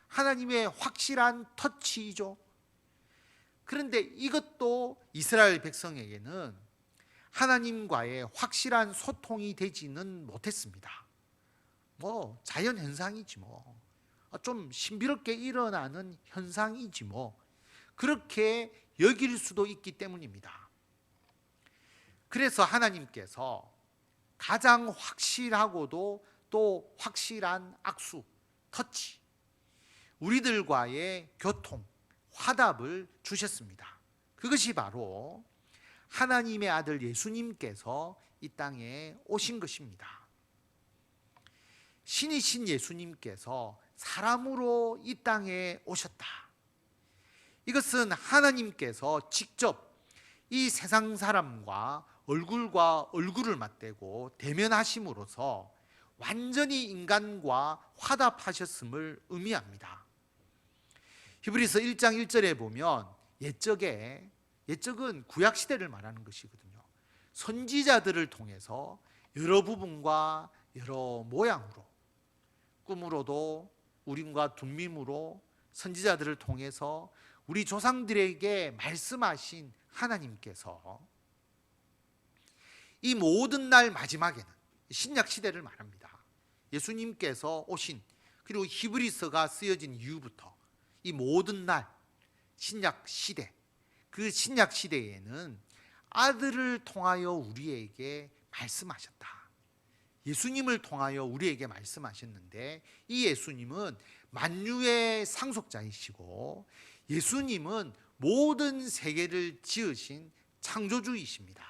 하나님의 확실한 터치이죠. 그런데 이것도 이스라엘 백성에게는 하나님과의 확실한 소통이 되지는 못했습니다. 자연 현상이지 좀 신비롭게 일어나는 현상이지 그렇게 여길 수도 있기 때문입니다. 그래서 하나님께서 가장 확실하고도 또 확실한 악수, 터치, 우리들과의 교통, 화답을 주셨습니다. 그것이 바로 하나님의 아들 예수님께서 이 땅에 오신 것입니다. 신이신 예수님께서 사람으로 이 땅에 오셨다. 이것은 하나님께서 직접 이 세상 사람과 얼굴을 맞대고 대면하심으로써 완전히 인간과 화답하셨음을 의미합니다. 히브리서 1장 1절에 보면 옛적은 구약시대를 말하는 것이거든요. 선지자들을 통해서 여러 부분과 여러 모양으로, 꿈으로도 우림과 둠밈으로 선지자들을 통해서 우리 조상들에게 말씀하신 하나님께서 이 모든 날 마지막에는 신약 시대를 말합니다. 예수님께서 오신, 그리고 히브리서가 쓰여진 이후부터 이 모든 날 신약 시대, 그 신약 시대에는 아들을 통하여 우리에게 말씀하셨다. 예수님을 통하여 우리에게 말씀하셨는데 이 예수님은 만유의 상속자이시고 예수님은 모든 세계를 지으신 창조주이십니다.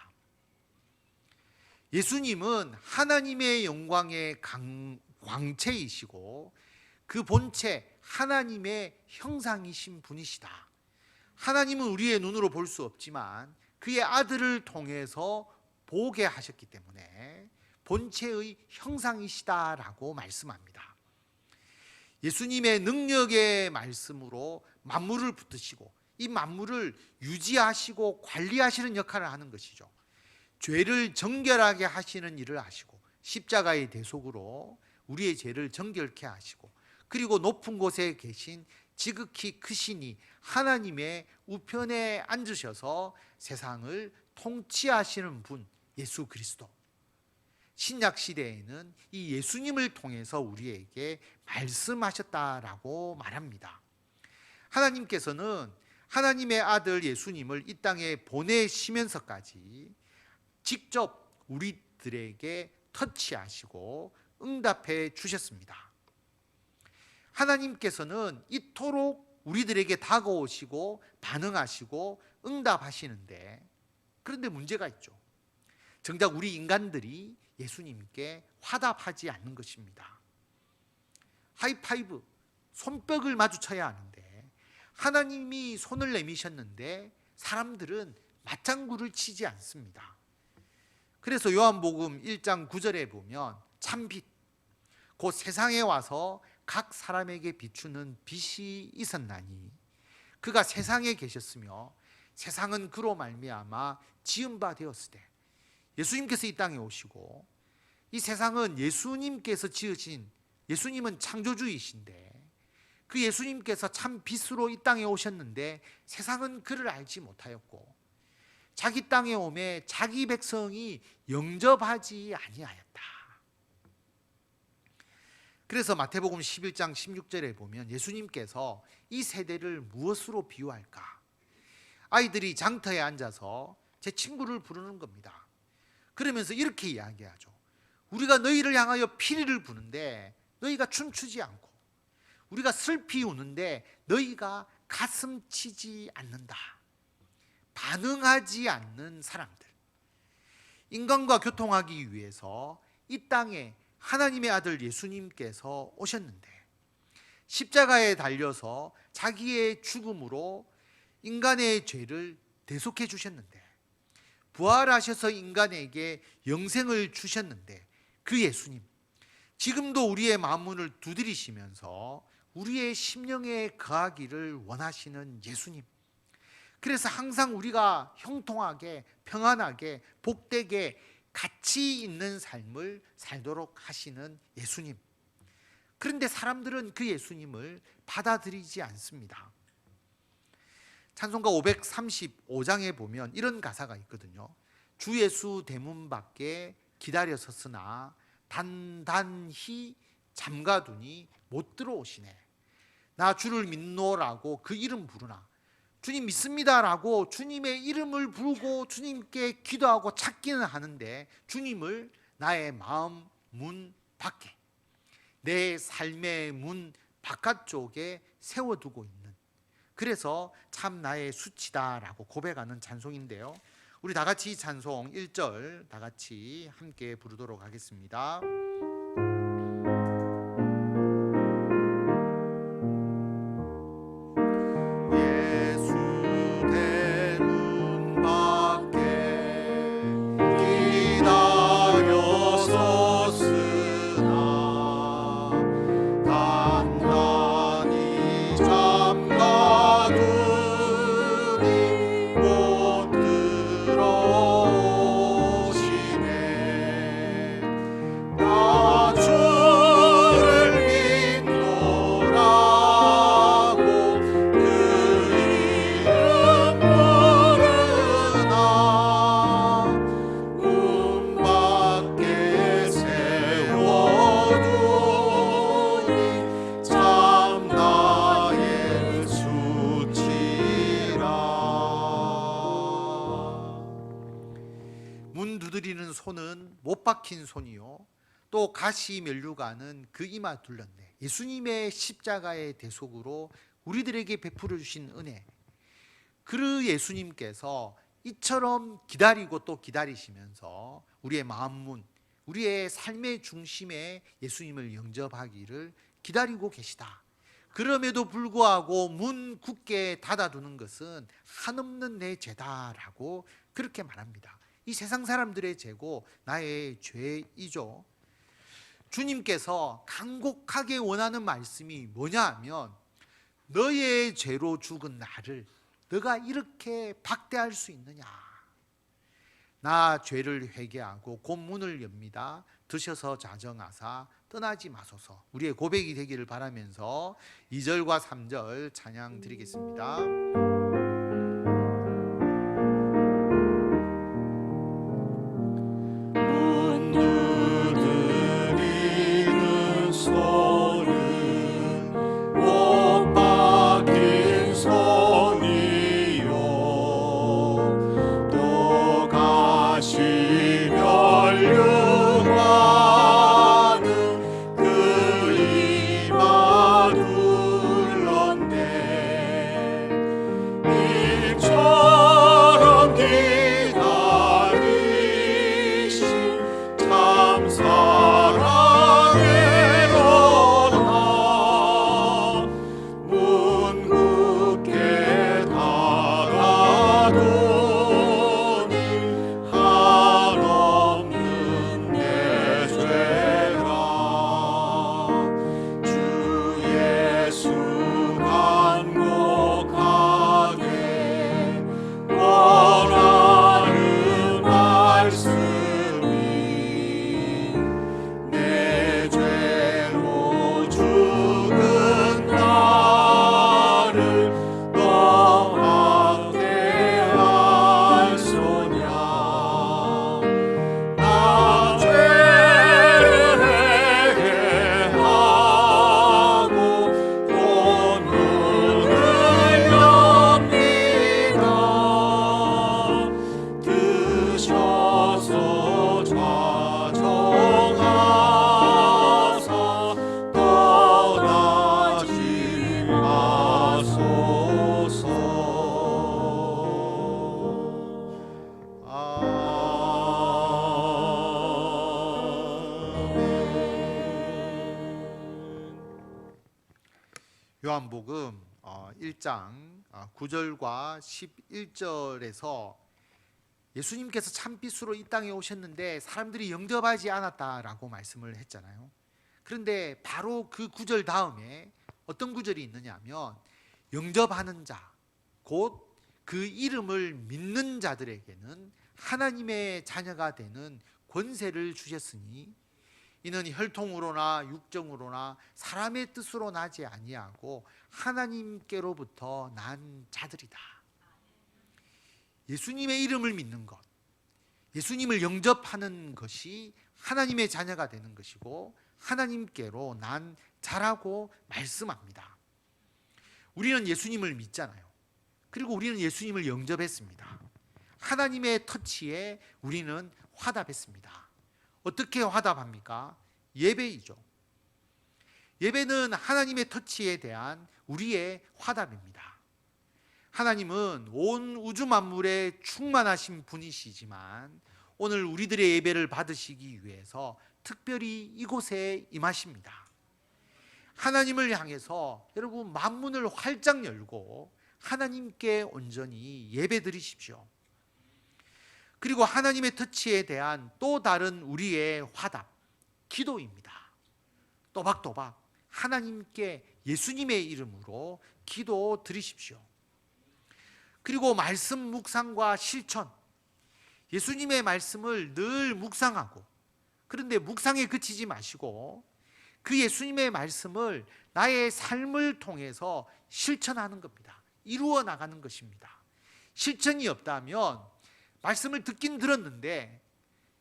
예수님은 하나님의 영광의 광채이시고 그 본체 하나님의 형상이신 분이시다. 하나님은 우리의 눈으로 볼 수 없지만 그의 아들을 통해서 보게 하셨기 때문에 본체의 형상이시다라고 말씀합니다. 예수님의 능력의 말씀으로 만물을 붙드시고 이 만물을 유지하시고 관리하시는 역할을 하는 것이죠. 죄를 정결하게 하시는 일을 하시고 십자가의 대속으로 우리의 죄를 정결케 하시고 그리고 높은 곳에 계신 지극히 크시니 하나님의 우편에 앉으셔서 세상을 통치하시는 분 예수 그리스도. 신약 시대에는 이 예수님을 통해서 우리에게 말씀하셨다라고 말합니다. 하나님께서는 하나님의 아들 예수님을 이 땅에 보내시면서까지 직접 우리들에게 터치하시고 응답해 주셨습니다. 하나님께서는 이토록 우리들에게 다가오시고 반응하시고 응답하시는데 그런데 문제가 있죠. 정작 우리 인간들이 예수님께 화답하지 않는 것입니다. 하이파이브, 손뼉을 마주쳐야 하는데 하나님이 손을 내미셨는데 사람들은 맞장구를 치지 않습니다. 그래서 요한복음 1장 9절에 보면 참빛, 곧 세상에 와서 각 사람에게 비추는 빛이 있었나니 그가 세상에 계셨으며 세상은 그로 말미암아 지은 바 되었으되, 예수님께서 이 땅에 오시고 이 세상은 예수님께서 지으신, 예수님은 창조주이신데 그 예수님께서 참 빛으로 이 땅에 오셨는데 세상은 그를 알지 못하였고 자기 땅에 오매 자기 백성이 영접하지 아니하였다. 그래서 마태복음 11장 16절에 보면 예수님께서 이 세대를 무엇으로 비유할까? 아이들이 장터에 앉아서 제 친구를 부르는 겁니다. 그러면서 이렇게 이야기하죠. 우리가 너희를 향하여 피리를 부는데 너희가 춤추지 않고, 우리가 슬피 우는데 너희가 가슴 치지 않는다. 반응하지 않는 사람들. 인간과 교통하기 위해서 이 땅에 하나님의 아들 예수님께서 오셨는데 십자가에 달려서 자기의 죽음으로 인간의 죄를 대속해 주셨는데, 부활하셔서 인간에게 영생을 주셨는데, 그 예수님 지금도 우리의 마음문을 두드리시면서 우리의 심령에 거하기를 원하시는 예수님. 그래서 항상 우리가 형통하게, 평안하게, 복되게 가치 있는 삶을 살도록 하시는 예수님. 그런데 사람들은 그 예수님을 받아들이지 않습니다. 찬송가 535장에 보면 이런 가사가 있거든요. 주 예수 대문 밖에 기다려 섰으나 단단히 잠가두니 못 들어오시네. 나 주를 믿노라고 그 이름 부르나. 주님 믿습니다라고 주님의 이름을 부르고 주님께 기도하고 찾기는 하는데 주님을 나의 마음 문 밖에, 내 삶의 문 바깥쪽에 세워두고 있는, 그래서 참 나의 수치다라고 고백하는 찬송인데요. 우리 다 같이 이 찬송 1절 다 같이 함께 부르도록 하겠습니다. 문 두드리는 손은 못 박힌 손이요 또 가시 면류관은 그 이마 둘렀네. 예수님의 십자가의 대속으로 우리들에게 베풀어 주신 은혜, 그 예수님께서 이처럼 기다리고 또 기다리시면서 우리의 마음문, 우리의 삶의 중심에 예수님을 영접하기를 기다리고 계시다. 그럼에도 불구하고 문 굳게 닫아두는 것은 한없는 내 죄다라고 그렇게 말합니다. 이 세상 사람들의 죄고 나의 죄이죠. 주님께서 간곡하게 원하는 말씀이 뭐냐 하면, 너의 죄로 죽은 나를 너가 이렇게 박대할 수 있느냐. 나 죄를 회개하고 곧 문을 엽니다. 드셔서 자정하사 떠나지 마소서. 우리의 고백이 되기를 바라면서 2절과 3절 찬양 드리겠습니다. 요한복음 1장 9절과 11절에서 예수님께서 참빛으로 이 땅에 오셨는데 사람들이 영접하지 않았다라고 말씀을 했잖아요. 그런데 바로 그 구절 다음에 어떤 구절이 있느냐 하면 영접하는 자, 곧 그 이름을 믿는 자들에게는 하나님의 자녀가 되는 권세를 주셨으니 이는 혈통으로나 육정으로나 사람의 뜻으로 나지 아니하고 하나님께로부터 난 자들이다. 예수님의 이름을 믿는 것, 예수님을 영접하는 것이 하나님의 자녀가 되는 것이고 하나님께로 난 자라고 말씀합니다. 우리는 예수님을 믿잖아요. 그리고 우리는 예수님을 영접했습니다. 하나님의 터치에 우리는 화답했습니다. 어떻게 화답합니까? 예배이죠. 예배는 하나님의 터치에 대한 우리의 화답입니다. 하나님은 온 우주 만물에 충만하신 분이시지만 오늘 우리들의 예배를 받으시기 위해서 특별히 이곳에 임하십니다. 하나님을 향해서 여러분 만문을 활짝 열고 하나님께 온전히 예배 드리십시오. 그리고 하나님의 터치에 대한 또 다른 우리의 화답, 기도입니다. 또박또박 하나님께 예수님의 이름으로 기도 드리십시오. 그리고 말씀 묵상과 실천, 예수님의 말씀을 늘 묵상하고, 그런데 묵상에 그치지 마시고 그 예수님의 말씀을 나의 삶을 통해서 실천하는 겁니다. 이루어 나가는 것입니다. 실천이 없다면 말씀을 듣긴 들었는데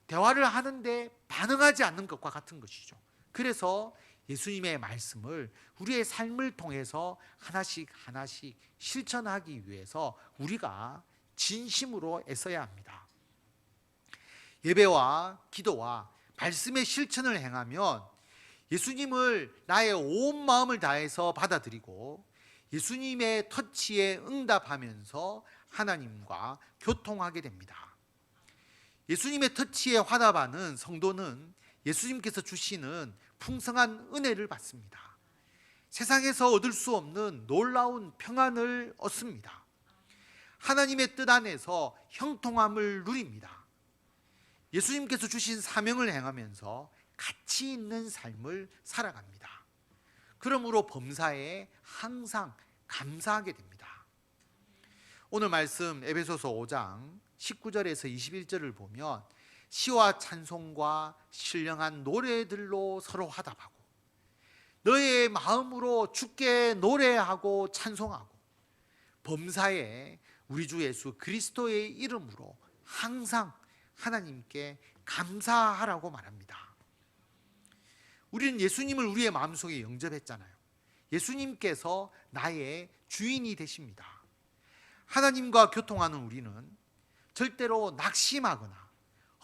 대화를 하는데 반응하지 않는 것과 같은 것이죠. 그래서 예수님의 말씀을 우리의 삶을 통해서 하나씩 하나씩 실천하기 위해서 우리가 진심으로 애써야 합니다. 예배와 기도와 말씀의 실천을 행하면 예수님을 나의 온 마음을 다해서 받아들이고 예수님의 터치에 응답하면서 하나님과 교통하게 됩니다. 예수님의 터치에 화답하는 성도는 예수님께서 주시는 풍성한 은혜를 받습니다. 세상에서 얻을 수 없는 놀라운 평안을 얻습니다. 하나님의 뜻 안에서 형통함을 누립니다. 예수님께서 주신 사명을 행하면서 가치 있는 삶을 살아갑니다. 그러므로 범사에 항상 감사하게 됩니다. 오늘 말씀 에베소서 5장 19절에서 21절을 보면 시와 찬송과 신령한 노래들로 서로 화답하고 너의 마음으로 주께 노래하고 찬송하고 범사에 우리 주 예수 그리스도의 이름으로 항상 하나님께 감사하라고 말합니다. 우리는 예수님을 우리의 마음속에 영접했잖아요. 예수님께서 나의 주인이 되십니다. 하나님과 교통하는 우리는 절대로 낙심하거나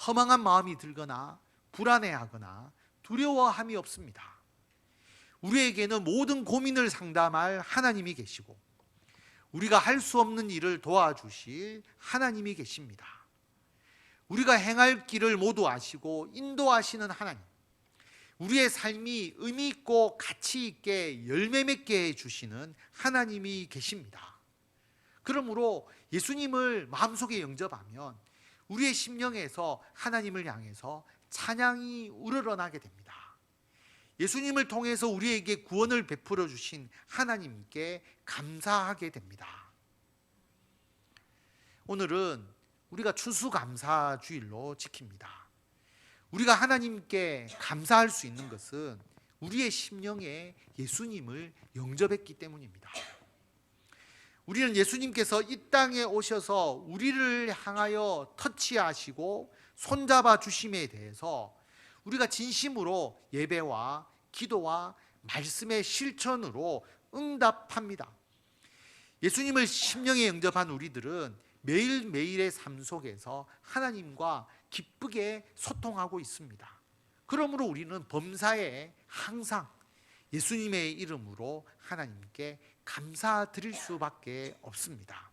허망한 마음이 들거나 불안해하거나 두려워함이 없습니다. 우리에게는 모든 고민을 상담할 하나님이 계시고 우리가 할 수 없는 일을 도와주실 하나님이 계십니다. 우리가 행할 길을 모두 아시고 인도하시는 하나님, 우리의 삶이 의미 있고 가치 있게 열매 맺게 해주시는 하나님이 계십니다. 그러므로 예수님을 마음속에 영접하면 우리의 심령에서 하나님을 향해서 찬양이 우러러나게 됩니다. 예수님을 통해서 우리에게 구원을 베풀어 주신 하나님께 감사하게 됩니다. 오늘은 우리가 추수감사주일로 지킵니다. 우리가 하나님께 감사할 수 있는 것은 우리의 심령에 예수님을 영접했기 때문입니다. 우리는 예수님께서 이 땅에 오셔서 우리를 향하여 터치하시고 손잡아 주심에 대해서 우리가 진심으로 예배와 기도와 말씀의 실천으로 응답합니다. 예수님을 심령에 영접한 우리들은 매일매일의 삶 속에서 하나님과 기쁘게 소통하고 있습니다. 그러므로 우리는 범사에 항상 예수님의 이름으로 하나님께 감사드릴 수밖에 없습니다.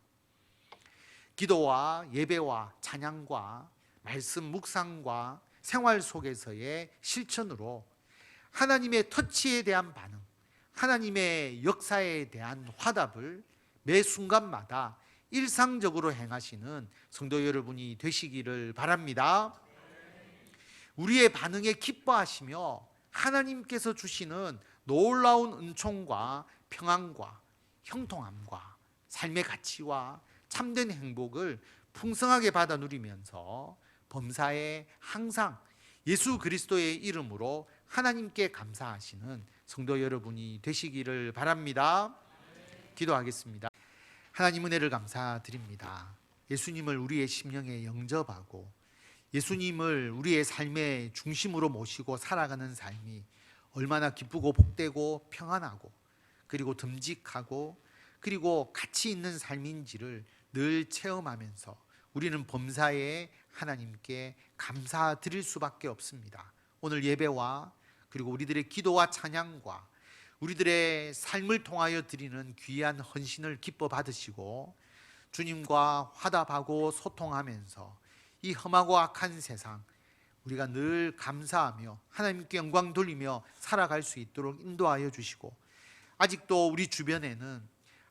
기도와 예배와 찬양과 말씀 묵상과 생활 속에서의 실천으로 하나님의 터치에 대한 반응, 하나님의 역사에 대한 화답을 매 순간마다 일상적으로 행하시는 성도 여러분이 되시기를 바랍니다. 우리의 반응에 기뻐하시며 하나님께서 주시는 놀라운 은총과 평안과 형통함과 삶의 가치와 참된 행복을 풍성하게 받아 누리면서 범사에 항상 예수 그리스도의 이름으로 하나님께 감사하시는 성도 여러분이 되시기를 바랍니다. 기도하겠습니다. 하나님 은혜를 감사드립니다. 예수님을 우리의 심령에 영접하고 예수님을 우리의 삶의 중심으로 모시고 살아가는 삶이 얼마나 기쁘고 복되고 평안하고 그리고 듬직하고 그리고 가치 있는 삶인지를 늘 체험하면서 우리는 범사에 하나님께 감사드릴 수밖에 없습니다. 오늘 예배와 그리고 우리들의 기도와 찬양과 우리들의 삶을 통하여 드리는 귀한 헌신을 기뻐 받으시고 주님과 화답하고 소통하면서 이 험하고 악한 세상 우리가 늘 감사하며 하나님께 영광 돌리며 살아갈 수 있도록 인도하여 주시고, 아직도 우리 주변에는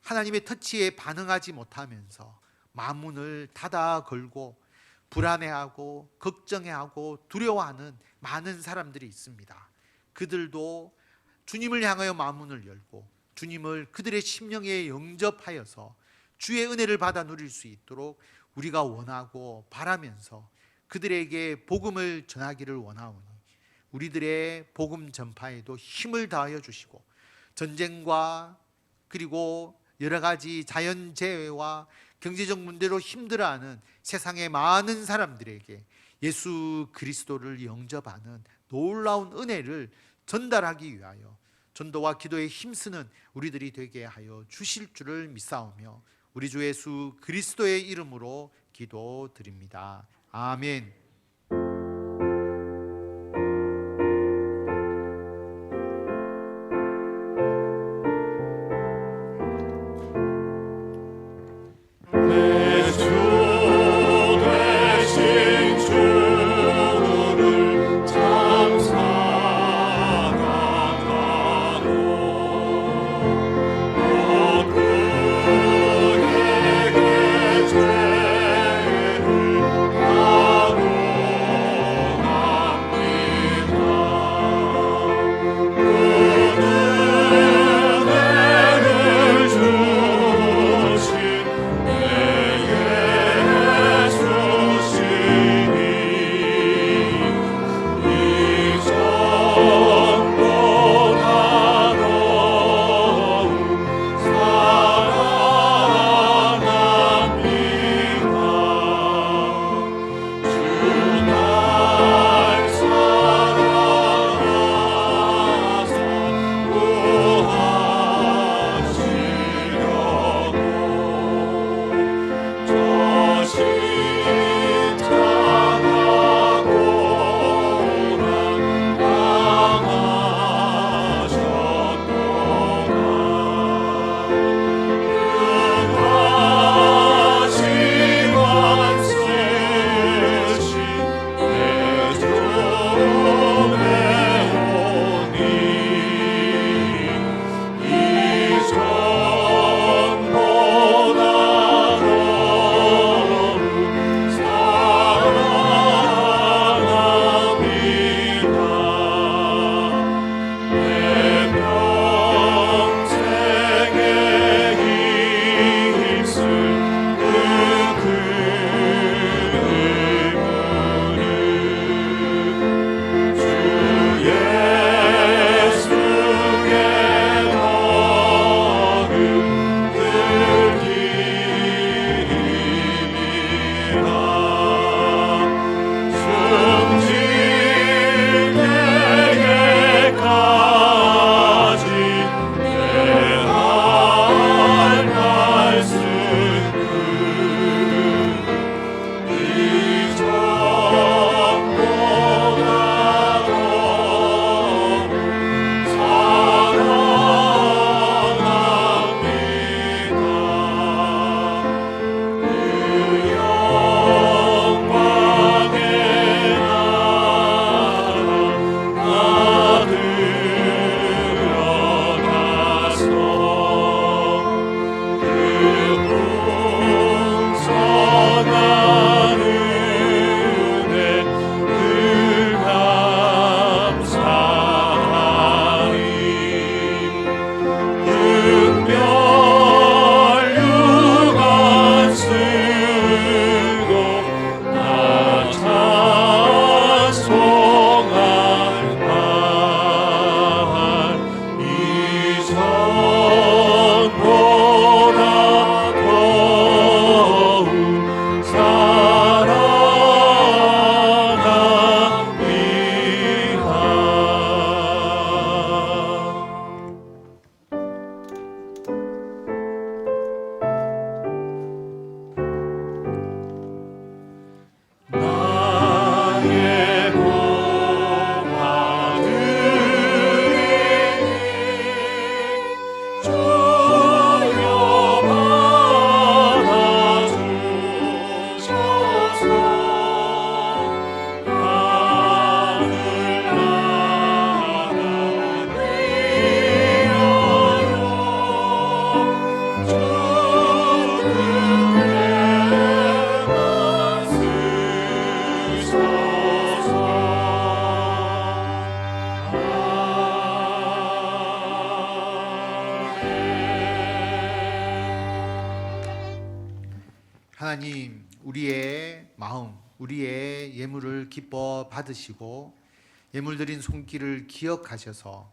하나님의 터치에 반응하지 못하면서 마문을 닫아 걸고 불안해하고 걱정해하고 두려워하는 많은 사람들이 있습니다. 그들도 주님을 향하여 마문을 열고 주님을 그들의 심령에 영접하여서 주의 은혜를 받아 누릴 수 있도록 우리가 원하고 바라면서 그들에게 복음을 전하기를 원하오니 우리들의 복음 전파에도 힘을 다하여 주시고, 전쟁과 그리고 여러 가지 자연재해와 경제적 문제로 힘들어하는 세상의 많은 사람들에게 예수 그리스도를 영접하는 놀라운 은혜를 전달하기 위하여 전도와 기도에 힘쓰는 우리들이 되게 하여 주실 줄을 믿사오며 우리 주 예수 그리스도의 이름으로 기도드립니다. 아멘. 내 주 되신 주를 참 사랑하노. 그에게 죄를 다루고 하나님, 우리의 마음, 우리의 예물을 기뻐 받으시고 예물 드린 손길을 기억하셔서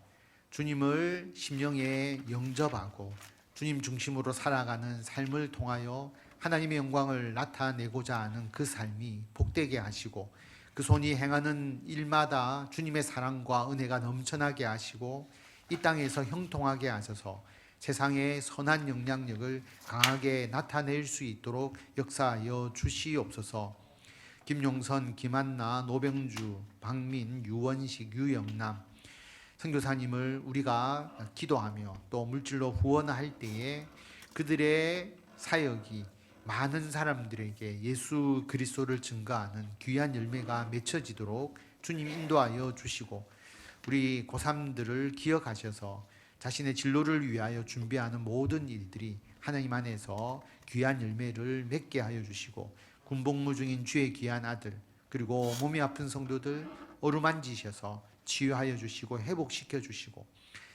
주님을 심령에 영접하고 주님 중심으로 살아가는 삶을 통하여 하나님의 영광을 나타내고자 하는 그 삶이 복되게 하시고 그 손이 행하는 일마다 주님의 사랑과 은혜가 넘쳐나게 하시고 이 땅에서 형통하게 하셔서 세상의 선한 영향력을 강하게 나타낼 수 있도록 역사하여 주시옵소서. 김용선, 김한나, 노병주, 박민, 유원식, 유영남 선교사님을 우리가 기도하며 또 물질로 후원할 때에 그들의 사역이 많은 사람들에게 예수 그리스도를 증거하는 귀한 열매가 맺혀지도록 주님 인도하여 주시고 우리 고3들을 기억하셔서 자신의 진로를 위하여 준비하는 모든 일들이 하나님 안에서 귀한 열매를 맺게 하여 주시고 군복무 중인 주의 귀한 아들 그리고 몸이 아픈 성도들 어루만지셔서 치유하여 주시고 회복시켜 주시고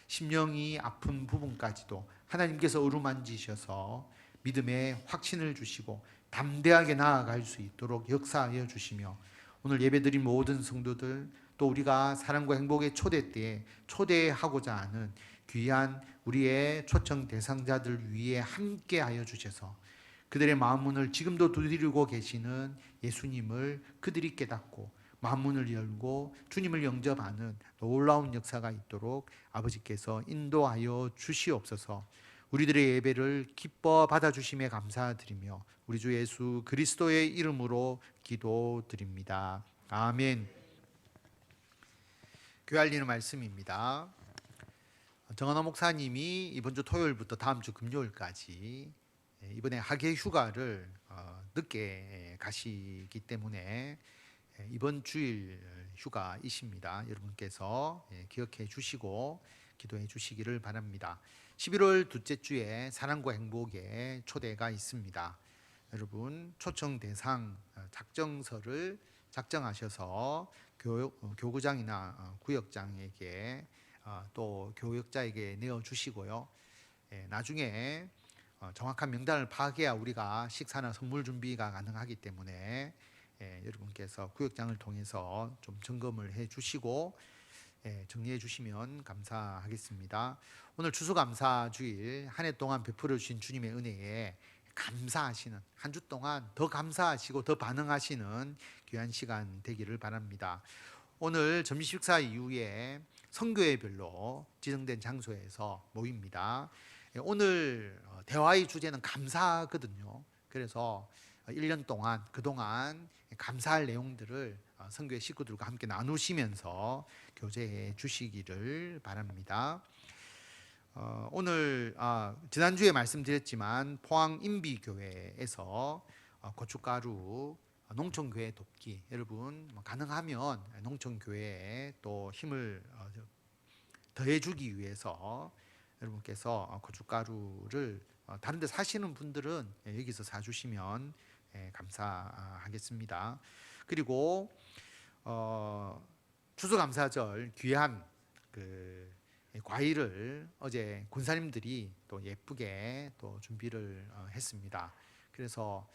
심령이 아픈 부분까지도 하나님께서 어루만지셔서 믿음의 확신을 주시고 담대하게 나아갈 수 있도록 역사하여 주시며 오늘 예배드린 모든 성도들 또 우리가 사랑과 행복의 초대 때에 초대하고자 하는 귀한 우리의 초청 대상자들 위에 함께하여 주셔서 그들의 마음문을 지금도 두드리고 계시는 예수님을 그들이 깨닫고 마음문을 열고 주님을 영접하는 놀라운 역사가 있도록 아버지께서 인도하여 주시옵소서. 우리들의 예배를 기뻐 받아주심에 감사드리며 우리 주 예수 그리스도의 이름으로 기도드립니다. 아멘. 교회 알리는 말씀입니다. 정한호 목사님이 이번 주 토요일부터 다음 주 금요일까지 이번에 학예 휴가를 늦게 가시기 때문에 이번 주일 휴가이십니다. 여러분께서 기억해 주시고 기도해 주시기를 바랍니다. 11월 둘째 주에 사랑과 행복의 초대가 있습니다. 여러분 초청 대상 작정서를 작정하셔서 교구장이나 구역장에게 또 교역자에게 내어주시고요. 나중에 정확한 명단을 파악해야 우리가 식사나 선물 준비가 가능하기 때문에 여러분께서 구역장을 통해서 좀 점검을 해주시고 정리해 주시면 감사하겠습니다. 오늘 추수감사주일 한 해 동안 베풀어 주신 주님의 은혜에 감사하시는 한 주 동안 더 감사하시고 더 반응하시는 귀한 시간 되기를 바랍니다. 오늘 점심 식사 이후에 선교회별로 지정된 장소에서 모입니다. 오늘 대화의 주제는 감사거든요. 그래서 1년 동안 그동안 감사할 내용들을 선교회 식구들과 함께 나누시면서 교제해 주시기를 바랍니다. 오늘 지난주에 말씀드렸지만 포항 인비교회에서 고춧가루 농촌교회 돕기 여러분 가능하면 농촌교회에 또 힘을 더해주기 위해서 여러분께서 고춧가루를 다른 데 사시는 분들은 여기서 사주시면 감사하겠습니다. 그리고 추수감사절 귀한 그 과일을 어제 군사님들이 또 예쁘게 또 준비를 했습니다. 그래서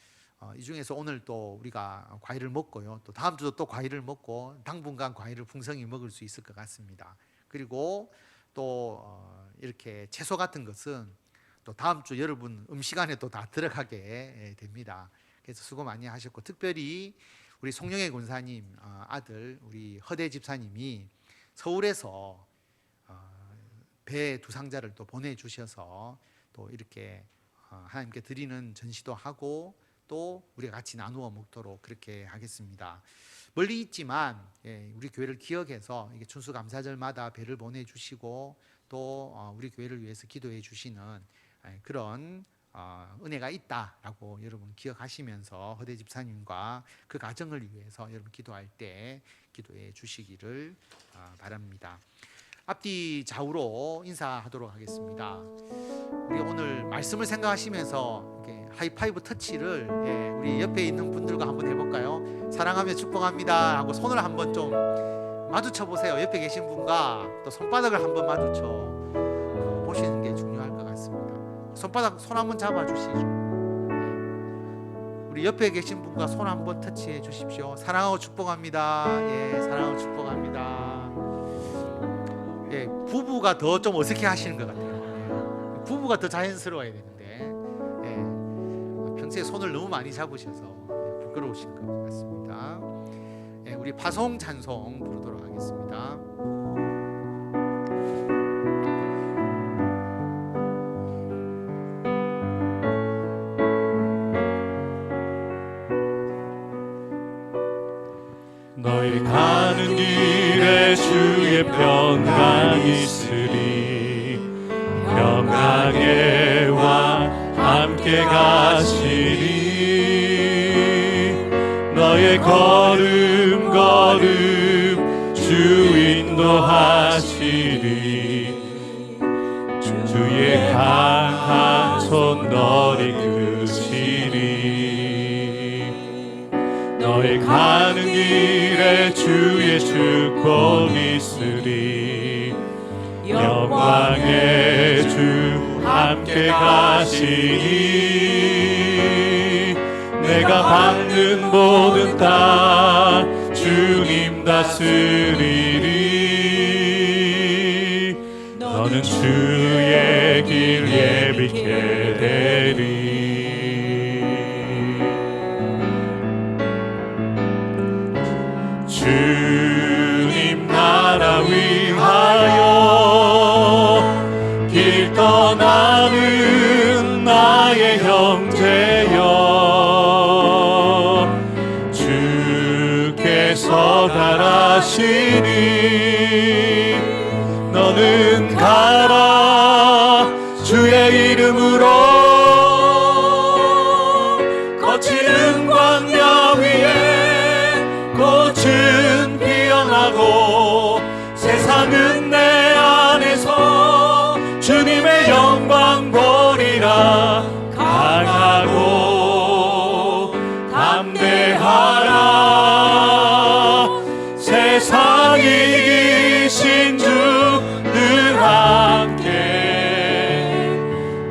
이 중에서 오늘 또 우리가 과일을 먹고요. 또 다음 주도 또 과일을 먹고 당분간 과일을 풍성히 먹을 수 있을 것 같습니다. 그리고 또 이렇게 채소 같은 것은 또 다음 주 여러분 음식 안에 또 다 들어가게 됩니다. 그래서 수고 많이 하셨고 특별히 우리 송영애 군사님 아들 우리 허대 집사님이 서울에서 배 두 상자를 또 보내주셔서 또 이렇게 하나님께 드리는 전시도 하고 또 우리가 같이 나누어 먹도록 그렇게 하겠습니다. 멀리 있지만 우리 교회를 기억해서 이게 춘수감사절마다 배를 보내주시고 또 우리 교회를 위해서 기도해 주시는 그런 은혜가 있다라고 여러분 기억하시면서 허대 집사님과 그 가정을 위해서 여러분 기도할 때 기도해 주시기를 바랍니다. 앞뒤 좌우로 인사하도록 하겠습니다. 우리 오늘 말씀을 생각하시면서 이렇게 하이파이브 터치를 우리 옆에 있는 분들과 한번 해볼까요? 사랑하며 축복합니다 하고 손을 한번 좀 마주쳐 보세요. 옆에 계신 분과 또 손바닥을 한번 마주쳐 보시는 게 중요할 것 같습니다. 손바닥 손 한번 잡아주시죠. 옆에 계신 분과 손 한번 터치해 주십시오. 사랑하고 축복합니다. 예, 사랑하고 축복합니다. 예, 부부가 더 좀 어색해 하시는 것 같아요. 예, 부부가 더 자연스러워야 되는데 예, 평소에 손을 너무 많이 잡으셔서 부끄러우신 것 같습니다. 예, 우리 파송 찬송 부르도록 하겠습니다. 너희 가는 길에 주의 평강 있으리. 평강에와 함께 가시리. 너의 걸음 걸음 주 인도하시리. 주의 강한 손 너를 이끄시리. 너의 가는 길에 주의 축복 있으리. 영광의 주 함께 가시니. 내가 받는 모든 땅 주님 다스리리. 너는 주의 길 예비케 되리. 주님 나라 위하여 길 떠나는 나의 형제여. 주께서 가라시니 너는 가라. 주의 이름으로 거칠은 광야 위에 꽃은 피어나고 세상은 내 안에서 주님의 영광 보리라. 강하고 담대하라. 세상 이기신 주 늘 함께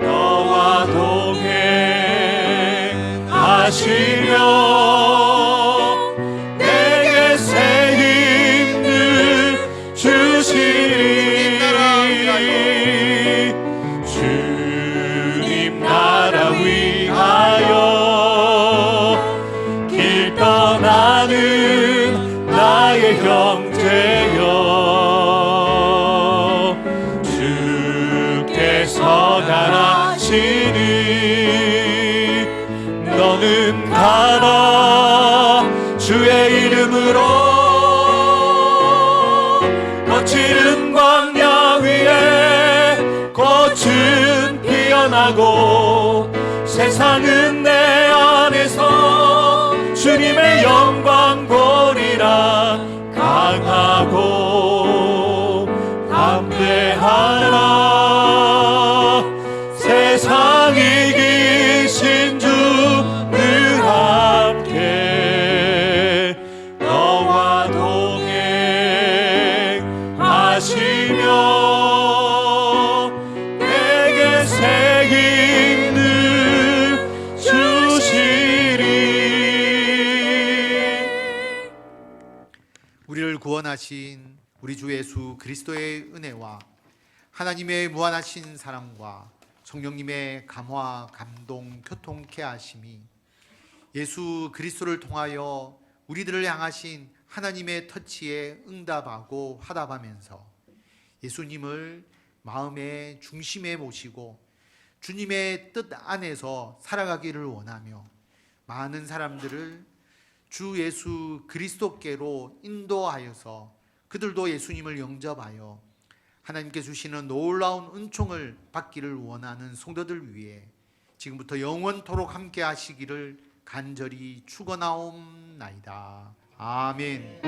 너와 동행하시며 내게 새 힘을 주시리. 주님 나라 위하여 길 떠나는 나의 형제여. 주께서 가라시니 너는 가라. 주의 이름으로 거칠은 광야 위에 꽃은 피어나고 세상은 내 안에서 주님의 영광 보리라. 강하고 담대하라. 세상 이기신 주 늘 함께 너와 동행하시며 내게 새 힘을 주시리. 우리를 구원하신 우리 주 예수 그리스도의 은혜와 하나님의 무한하신 사랑과 성령님의 감화, 감동, 교통케 하심이 예수 그리스도를 통하여 우리들을 향하신 하나님의 터치에 응답하고 화답하면서 예수님을 마음의 중심에 모시고 주님의 뜻 안에서 살아가기를 원하며 많은 사람들을 주 예수 그리스도께로 인도하여서 그들도 예수님을 영접하여 하나님께 주시는 놀라운 은총을 받기를 원하는 성도들 위해 지금부터 영원토록 함께 하시기를 간절히 축원하옵나이다. 아멘.